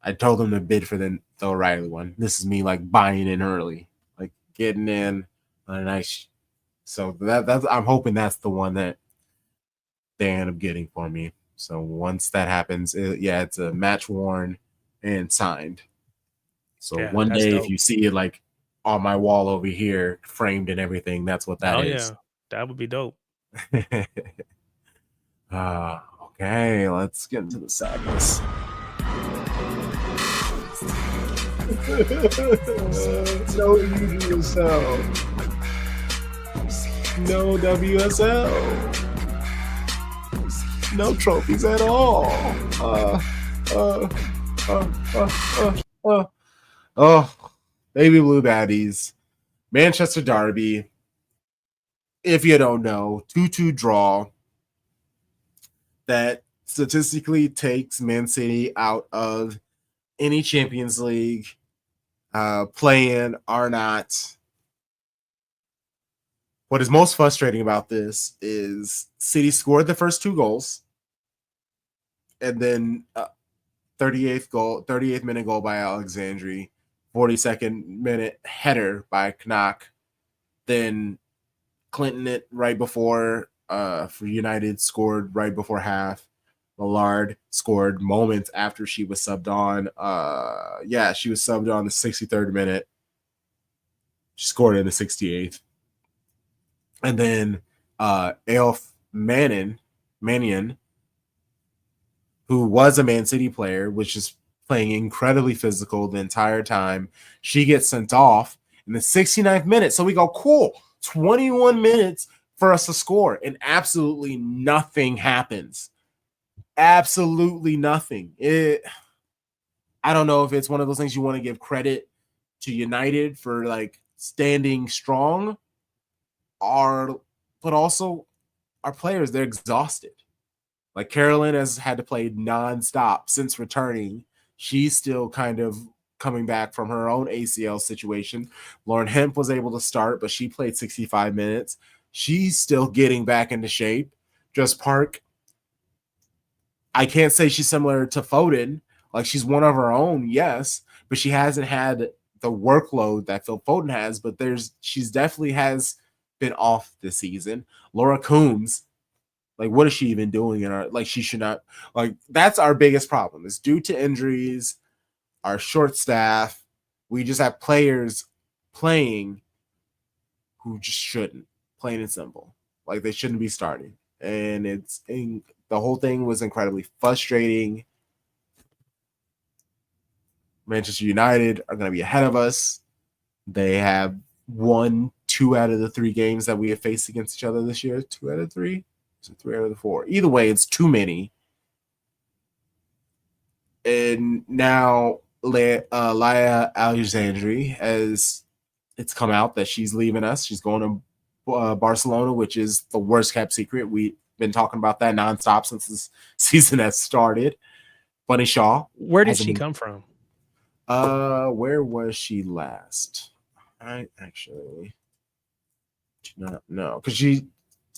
I told them to bid for the O'Reilly one. This is me like buying in early, like getting in on a nice. So that's I'm hoping that's the one that they end up getting for me. So once that happens, it's a match worn and signed. So one day, dope. If you see it like on my wall over here, framed and everything, that's what that is. Yeah, that would be dope. Okay, let's get into the sadness. No UWCL. No WSL. No trophies at all. Baby Blue Baddies. Manchester Derby. If you don't know, 2-2 draw. That statistically takes Man City out of any Champions League, play-in or not. What is most frustrating about this is City scored the first 2 goals, and then 38th minute goal by Alexandri 42nd minute header by Knock. Then Clinton it right before for United scored right before half. Millard scored moments after she was subbed on. She was subbed on the 63rd minute. She scored in the 68th. And then Elf Mannion, who was a Man City player, which is playing incredibly physical the entire time. She gets sent off in the 69th minute. So we go, cool, 21 minutes for us to score, and absolutely nothing happens. Absolutely nothing. I don't know if it's one of those things you want to give credit to United for like standing strong, but also our players, they're exhausted. Like Carolyn has had to play nonstop since returning. She's still kind of coming back from her own ACL situation. Lauren Hemp was able to start, but she played 65 minutes. She's still getting back into shape. Just Park, I can't say she's similar to Foden. Like she's one of her own, yes, but she hasn't had the workload that Phil Foden has. But she's definitely has been off this season. Laura Coombs, like what is she even doing in our, like she should not, like that's our biggest problem. It's due to injuries, our short staff. We just have players playing who just shouldn't, plain and simple. Like they shouldn't be starting. And the whole thing was incredibly frustrating. Manchester United are going to be ahead of us. They have won 2 out of the 3 games that we have faced against each other this year. 2 out of 3? So 3 out of the 4. Either way, it's too many. And now Laya Alexandri, as it's come out that she's leaving us. She's going to Barcelona, which is the worst kept secret. We've been talking about that nonstop since this season has started. Bunny Shaw. Where did she come from? Where was she last? I actually do not know, because she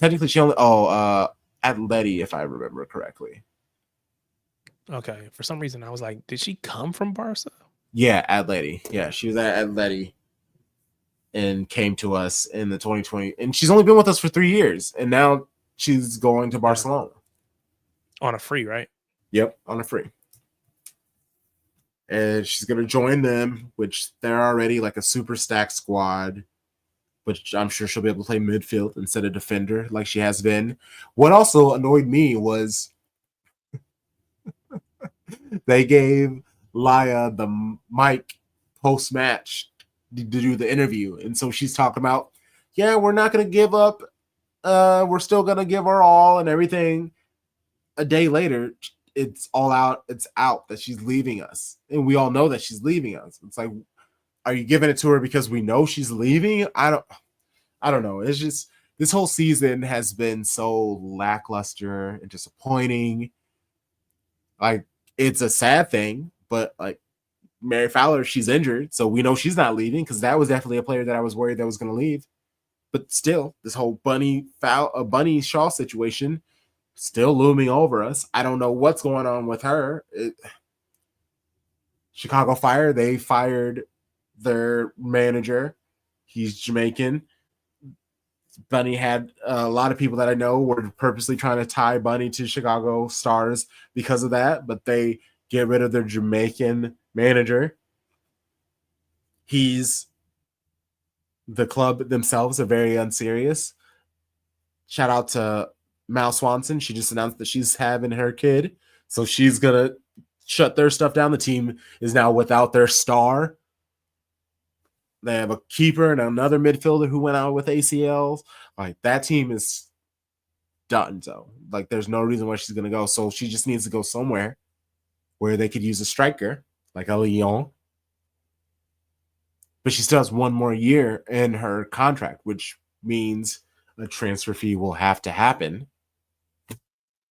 only Atleti, if I remember correctly. Okay, for some reason I was like, did she come from Barca? Yeah, Atleti. Yeah, she was at Atleti and came to us in the 2020, and she's only been with us for 3 years, and now she's going to Barcelona on a free, right? Yep, on a free. And she's going to join them, which they're already like a super stacked squad, which I'm sure she'll be able to play midfield instead of defender like she has been. What also annoyed me was they gave Laya the mic post-match to do the interview. And so she's talking about, yeah, we're not going to give up. We're still going to give our all and everything. A day later, it's all out. It's out that she's leaving us. And we all know that she's leaving us. It's like, are you giving it to her because we know she's leaving? I don't know. It's just, this whole season has been so lackluster and disappointing. Like, it's a sad thing, but like Mary Fowler, she's injured, so we know she's not leaving, because that was definitely a player that I was worried that was going to leave. But still, this whole Bunny Shaw situation still looming over us. I don't know what's going on with her. Chicago Fire, they fired their manager. He's Jamaican. Bunny had a lot of people that I know were purposely trying to tie Bunny to Chicago Stars because of that, but they get rid of their Jamaican manager. The club themselves are very unserious. Shout out to Mal Swanson. She just announced that she's having her kid, so she's going to shut their stuff down. The team is now without their star. They have a keeper and another midfielder who went out with ACLs. Like, that team is done. So, like, there's no reason why she's going to go. So she just needs to go somewhere where they could use a striker, like a Lyon. But she still has 1 more year in her contract, which means a transfer fee will have to happen.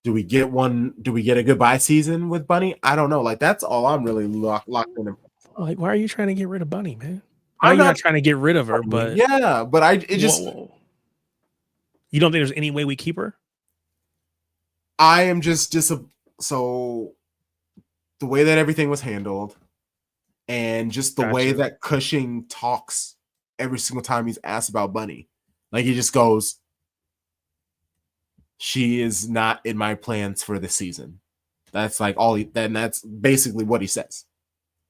Do we get a goodbye season with Bunny? I don't know. Like, that's all I'm really locked in. Like, why are you trying to get rid of Bunny, man? I'm not trying to get rid of her, but yeah, but you don't think there's any way we keep her? I am just so the way that everything was handled, and just the way that Cushing talks every single time he's asked about Bunny. Like, he just goes, she is not in my plans for the season. That's like then that's basically what he says.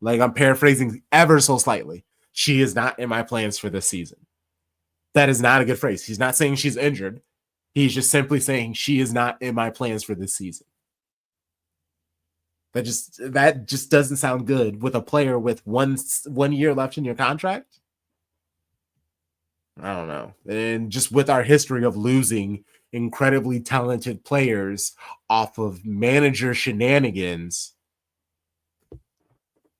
Like, I'm paraphrasing ever so slightly. She is not in my plans for this season. That is not a good phrase. He's not saying she's injured. He's just simply saying she is not in my plans for this season. That just doesn't sound good with a player with one year left in your contract. I don't know. And just with our history of losing incredibly talented players off of manager shenanigans,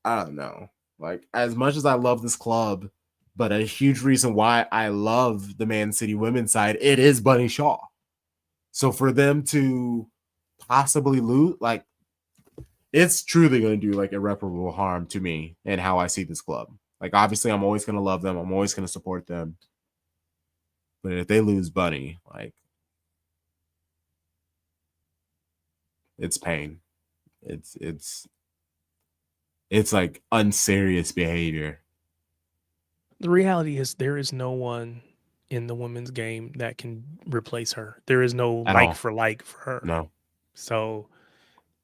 I don't know. Like, as much as I love this club, but a huge reason why I love the Man City women's side, it is Bunny Shaw. So for them to possibly lose, like, it's truly going to do like irreparable harm to me and how I see this club. Like, obviously, I'm always going to love them. I'm always going to support them. But if they lose Bunny, like, it's pain. It's like unserious behavior. The reality is there is no one in the women's game that can replace her. There is no like for her. No. So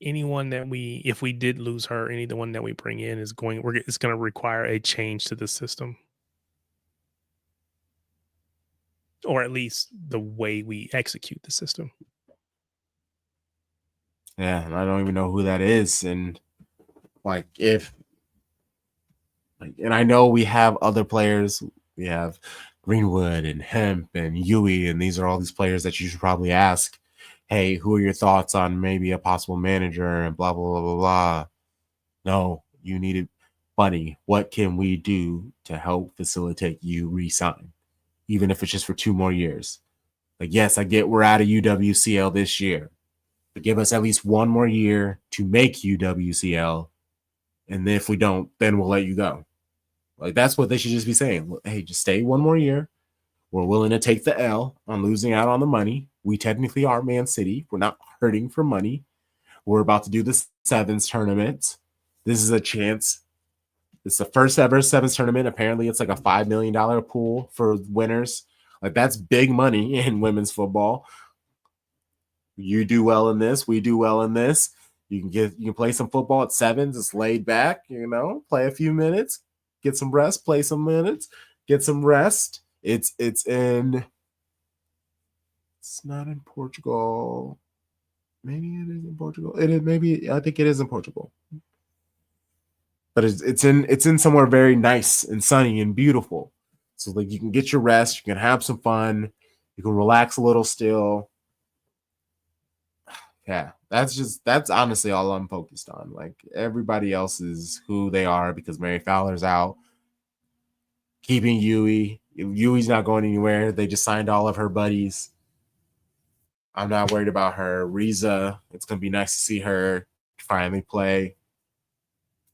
anyone that if we did lose her, anyone that we bring in it's going to require a change to the system. Or at least the way we execute the system. Yeah, and I don't even know who that is. And like, and I know we have other players. We have Greenwood and Hemp and Yui, and these are all these players that you should probably ask, hey, who are your thoughts on maybe a possible manager and blah, blah, blah, blah, blah. No, you need it. Bunny, what can we do to help facilitate you re-sign? Even if it's just for 2 more years. Like, yes, I get we're out of UWCL this year, but give us at least 1 more year to make UWCL. And if we don't, then we'll let you go. Like, that's what they should just be saying. Hey, just stay 1 more year. We're willing to take the L on losing out on the money. We technically are Man City. We're not hurting for money. We're about to do the Sevens tournament. This is a chance. It's the first ever Sevens tournament. Apparently, it's like a $5 million pool for winners. Like, that's big money in women's football. You do well in this. We do well in this. You can play some football at Sevens. It's laid back, play a few minutes, get some rest, play some minutes, get some rest. It's not in Portugal. Maybe it is in Portugal. I think it is in Portugal. But it's in somewhere very nice and sunny and beautiful. So like, you can get your rest, you can have some fun, you can relax a little still. Yeah, that's honestly all I'm focused on. Like, everybody else is who they are because Mary Fowler's out. Keeping Yui. Yui's not going anywhere. They just signed all of her buddies. I'm not worried about her. Riza, it's going to be nice to see her finally play.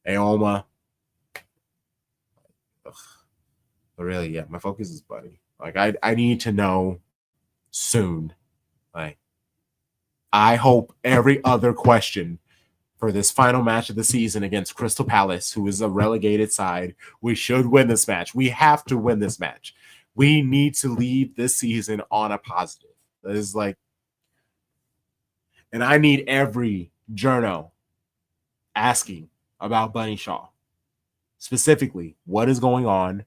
Aoma. Ugh. But really, yeah, my focus is Buddy. Like, I need to know soon. Like, I hope every other question for this final match of the season against Crystal Palace, who is a relegated side, we should win this match. We have to win this match. We need to leave this season on a positive. That is like, and I need every journo asking about Bunny Shaw. Specifically, what is going on?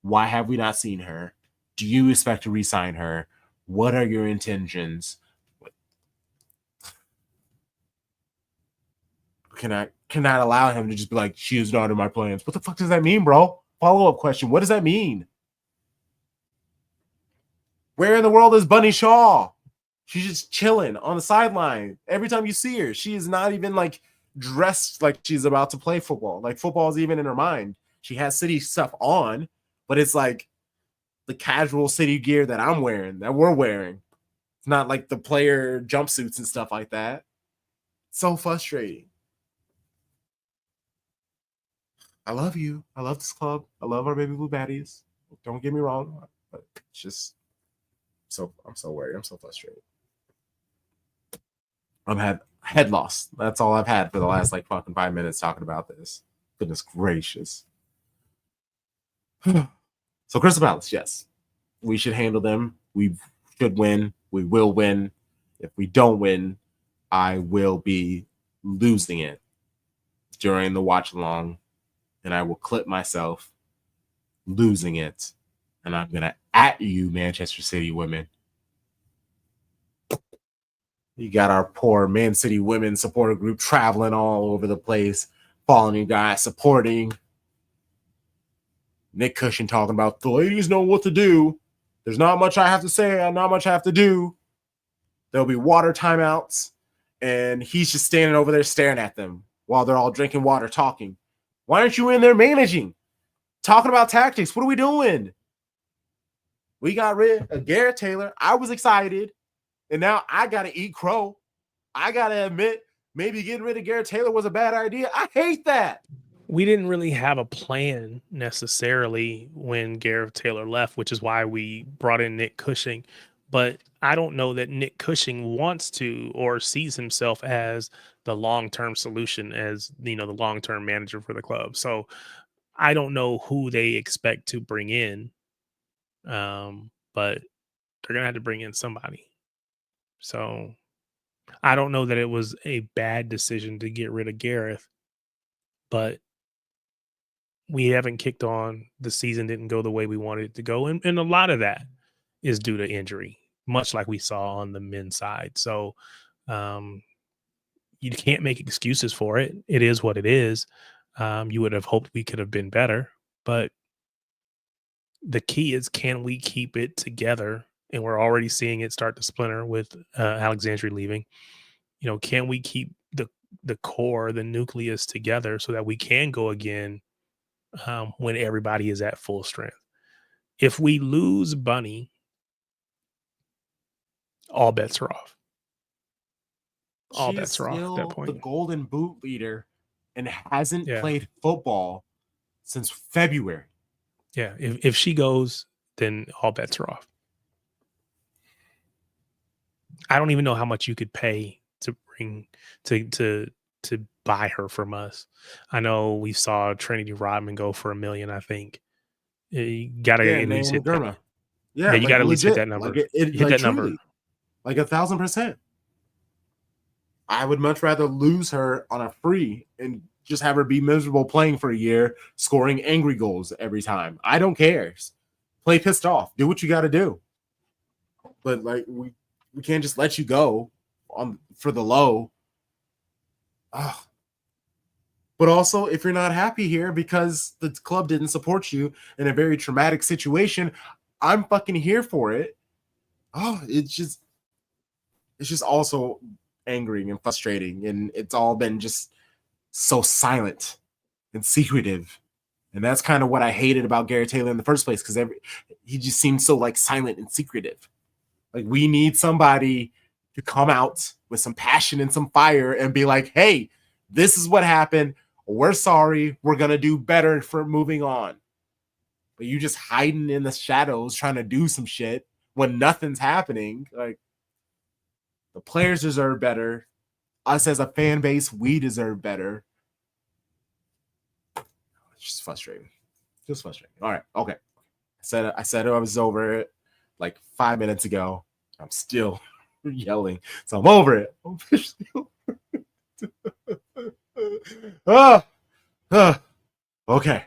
Why have we not seen her? Do you expect to re-sign her? What are your intentions? Cannot allow him to just be like, she is not in my plans. What the fuck does that mean, bro? Follow-up question. What does that mean? Where in the world is Bunny Shaw? She's just chilling on the sideline. Every time you see her, she is not even like dressed like she's about to play football. Like, football is even in her mind. She has City stuff on, but it's like the casual City gear that I'm wearing, that we're wearing. It's not like the player jumpsuits and stuff like that. It's so frustrating. I love you. I love this club. I love our baby blue baddies. Don't get me wrong, but it's just I'm so worried. I'm so frustrated. I'm head loss. That's all I've had for the last like fucking 5 minutes talking about this. Goodness gracious. So Crystal Palace, yes. We should handle them. We should win. We will win. If we don't win, I will be losing it during the watch along, and I will clip myself losing it. And I'm going to at you, Manchester City women. You got our poor Man City women supporter group traveling all over the place, following you guys, supporting. Nick Cushing talking about the ladies know what to do. There's not much I have to say. Not much I have to do. There'll be water timeouts, and he's just standing over there staring at them while they're all drinking water, talking. Why aren't you in there managing? Talking about tactics. What are we doing? We got rid of Gareth Taylor. I was excited, and now I got to eat crow. I got to admit, maybe getting rid of Gareth Taylor was a bad idea. I hate that. We didn't really have a plan necessarily when Gareth Taylor left, which is why we brought in Nick Cushing. But I don't know that Nick Cushing wants to or sees himself as the long-term solution, as the long-term manager for the club. So I don't know who they expect to bring in, but they're gonna have to bring in somebody. So I don't know that it was a bad decision to get rid of Gareth, but we haven't kicked on. The season didn't go the way we wanted it to go, and a lot of that is due to injury, much like we saw on the men's side. So you can't make excuses for it. It is what it is. You would have hoped we could have been better, but the key is, can we keep it together? And we're already seeing it start to splinter with Alexandria leaving. Can we keep the core, the nucleus together so that we can go again when everybody is at full strength? If we lose Bunny, all bets are off. All bets are off at that point. The Golden Boot leader and hasn't played football since February. Yeah, if she goes, then all bets are off. I don't even know how much you could pay to bring to buy her from us. I know we saw Trinity Rodman go for $1 million. I think you gotta at least hit that. Yeah, you gotta at least hit that number. Like hit that number, like 1,000%. I would much rather lose her on a free and just have her be miserable playing for a year, scoring angry goals every time. I don't care. Play pissed off. Do what you got to do. But like we can't just let you go for the low. But also, if you're not happy here because the club didn't support you in a very traumatic situation, I'm fucking here for it. It's just also angering and frustrating, and it's all been just so silent and secretive. And that's kind of what I hated about Gareth Taylor in the first place, because he just seemed so like silent and secretive. Like, we need somebody to come out with some passion and some fire and be like, hey, this is what happened. We're sorry. We're going to do better for moving on. But you just hiding in the shadows trying to do some shit when nothing's happening. Like, the players deserve better. Us as a fan base, we deserve better. It's just frustrating. Just frustrating. All right. Okay. I said I was over it like 5 minutes ago. I'm still yelling. So I'm over it. I'm officially over it. Okay.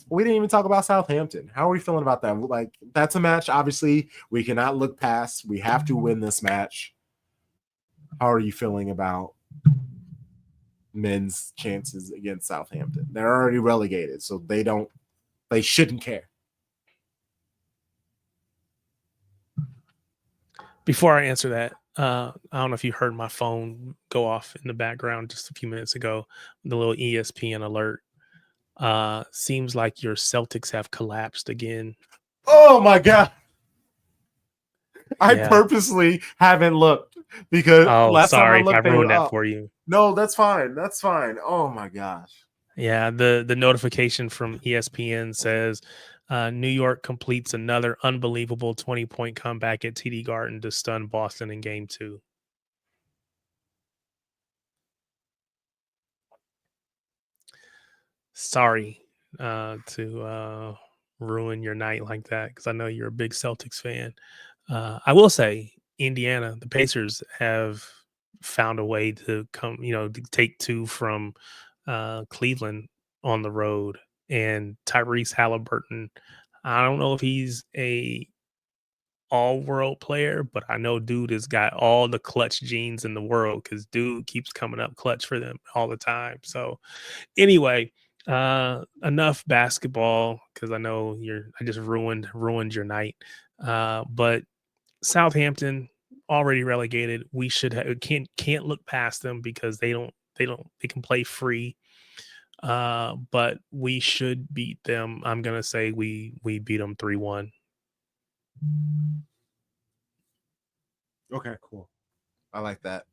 We didn't even talk about Southampton. How are we feeling about that? Like, that's a match, obviously, we cannot look past. We have to win this match. How are you feeling about men's chances against Southampton? They're already relegated, so they shouldn't care. Before I answer that, I don't know if you heard my phone go off in the background just a few minutes ago, the little ESPN alert. Seems like your Celtics have collapsed again. Oh my God. I purposely haven't looked because last sorry time I looked, if I ruined that for you. No, that's fine. That's fine. Oh my gosh. Yeah, the notification from ESPN says New York completes another unbelievable 20-point comeback at TD Garden to stun Boston in Game 2. Sorry to ruin your night like that because I know you're a big Celtics fan. I will say, Indiana, the Pacers have found a way to to take two from Cleveland on the road. And Tyrese Halliburton, I don't know if he's a all world player, but I know dude has got all the clutch genes in the world because dude keeps coming up clutch for them all the time. So anyway, enough basketball because I know I just ruined your night. But Southampton already relegated. We should can't look past them because they can play free. But we should beat them. I'm gonna say we beat them 3-1. Okay, cool. I like that.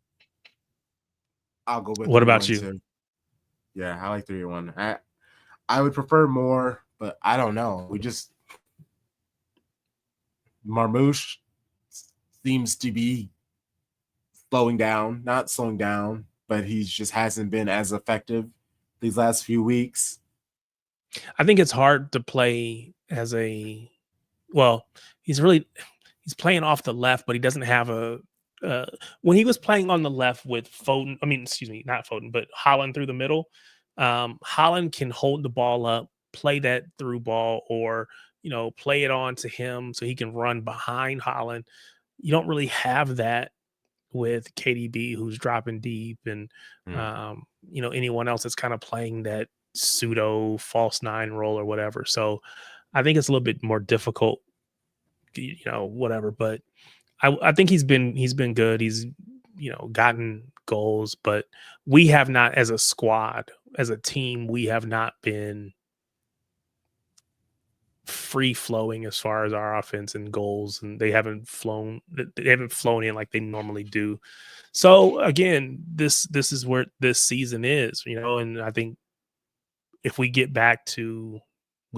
I'll go with What 3-1 about you? too. Yeah, I like 3-1. I would prefer more, but I don't know. Marmouche seems to be not slowing down, but he just hasn't been as effective these last few weeks. I think it's hard to play as he's playing off the left, but he doesn't have when he was playing on the left with Foden, I mean, excuse me, not Foden, but Holland through the middle. Holland can hold the ball up, play that through ball, or play it on to him so he can run behind Holland. You don't really have that with KDB, who's dropping deep, and anyone else that's kind of playing that pseudo false nine role or whatever. So I think it's a little bit more difficult, whatever. But I think he's been good. He's gotten goals, but we have not, as a squad, as a team, we have not been free flowing as far as our offense and goals, and they haven't flown in like they normally do. So again, this is where this season is, and I think if we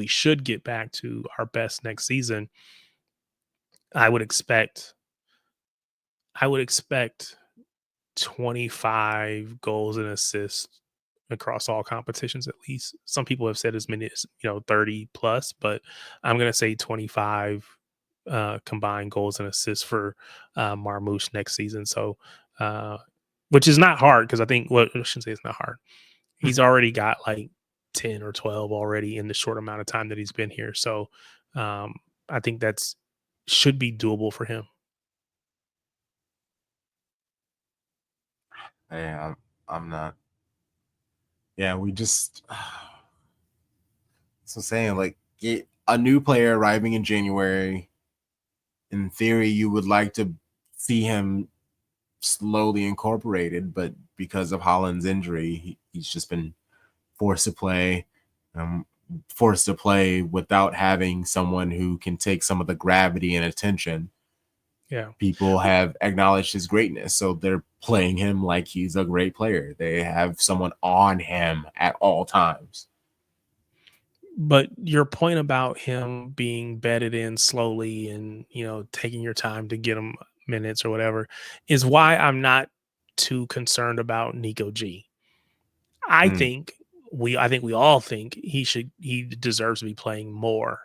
should get back to our best next season. I would expect 25 goals and assists across all competitions, at least. Some people have said as many as 30 plus, but I'm going to say 25 combined goals and assists for Marmouche next season. So which is not hard, because I think I shouldn't say it's not hard. He's already got like 10 or 12 already in the short amount of time that he's been here. So I think that's should be doable for him. Yeah, I'm not. Yeah, we just. So saying, like, get a new player arriving in January. In theory, you would like to see him slowly incorporated, but because of Holland's injury, he's just been forced to play. Forced to play without having someone who can take some of the gravity and attention. Yeah. People have acknowledged his greatness, so they're playing him like he's a great player. They have someone on him at all times. But your point about him being bedded in slowly and, taking your time to get him minutes or whatever is why I'm not too concerned about Nico G. I think we all think he deserves to be playing more.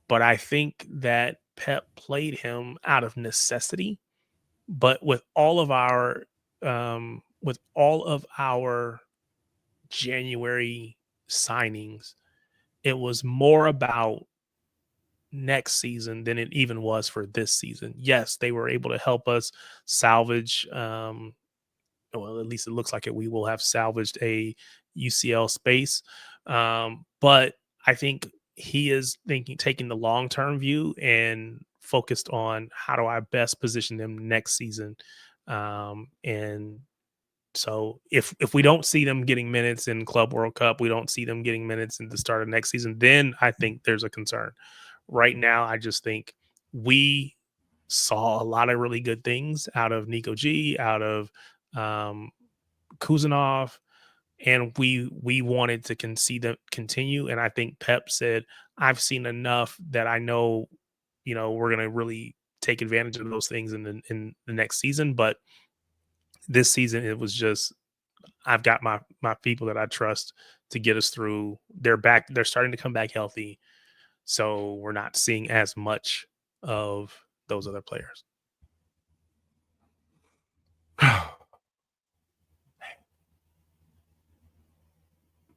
But I think that Pep played him out of necessity. But with all of our January signings, it was more about next season than it even was for this season. Yes, they were able to help us salvage. Well, at least it looks like it. We will have salvaged a UCL space, but I think he is taking the long term view and focused on how do I best position them next season, and so if we don't see them getting minutes in Club World Cup, we don't see them getting minutes in the start of next season, then I think there's a concern. Right now, I just think we saw a lot of really good things out of Nico G, out of Kuzanov, and we wanted to see them continue. And I think Pep said, I've seen enough that I know, we're going to really take advantage of those things in the next season. But this season, it was just, I've got my people that I trust to get us through. They're starting to come back healthy, so we're not seeing as much of those other players.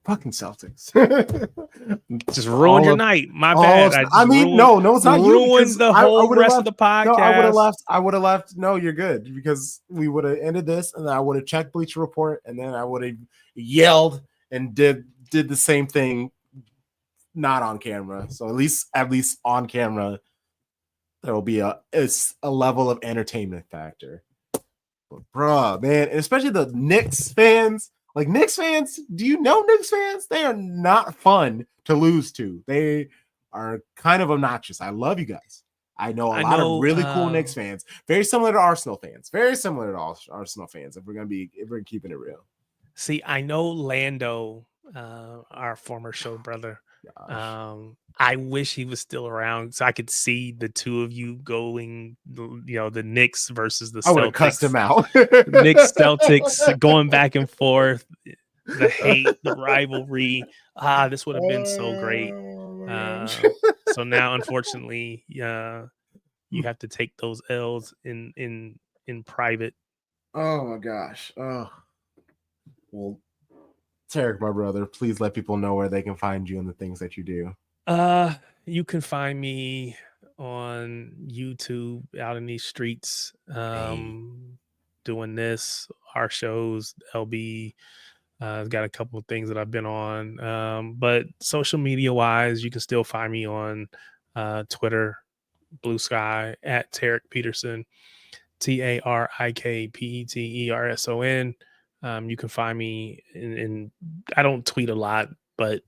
Fucking Celtics. Just ruined your night. My bad. No, it's not you. Ruined the whole rest of the podcast. No, I would have left. No, you're good, because we would have ended this, and then I would have checked Bleacher Report, and then I would have yelled and did the same thing, not on camera. So at least on camera, there will be a level of entertainment factor. But bruh, man, and especially the Knicks fans. Like, Knicks fans, do you know Knicks fans? They are not fun to lose to. They are kind of obnoxious. I love you guys. I know a lot of really cool Knicks fans. Very similar to Arsenal fans. Very similar to Arsenal fans. If we're keeping it real. See, I know Lando, our former show brother. I wish he was still around so I could see the two of you going, the Knicks versus the Celtics. I would have cussed him out. Knicks, Celtics, going back and forth, the hate, the rivalry. This would have been so great. So now, unfortunately, you have to take those L's in private. Oh my gosh. Oh, well, Tarik, my brother, please let people know where they can find you and the things that you do. You can find me on YouTube, out in these streets, doing our shows. LB, I've got a couple of things that I've been on. But social media wise, you can still find me on Twitter, Blue Sky, at Tarik Peterson, TarikPeterson. You can find me in I don't tweet a lot, but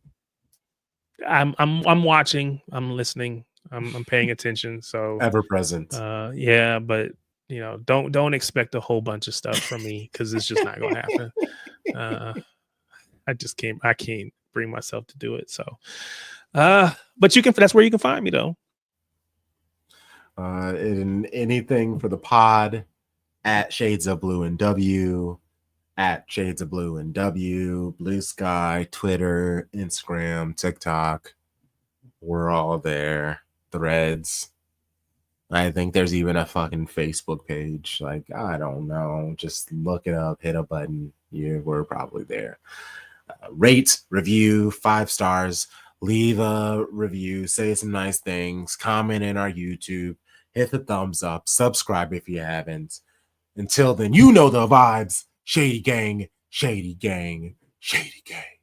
I'm watching, I'm listening, I'm paying attention. So ever present. Yeah, but don't expect a whole bunch of stuff from me, because it's just not gonna happen. I can't bring myself to do it. So but that's where you can find me though. In anything for the pod, at Shades of Blue and W, at Shades of Blue and W, Blue Sky, Twitter, Instagram, TikTok. We're all there. Threads. I think there's even a fucking Facebook page. Like, I don't know. Just look it up, hit a button. We're probably there. Rate, review, 5 stars. Leave a review. Say some nice things. Comment in our YouTube. Hit the thumbs up. Subscribe if you haven't. Until then, you know the vibes. Shady gang, shady gang, shady gang.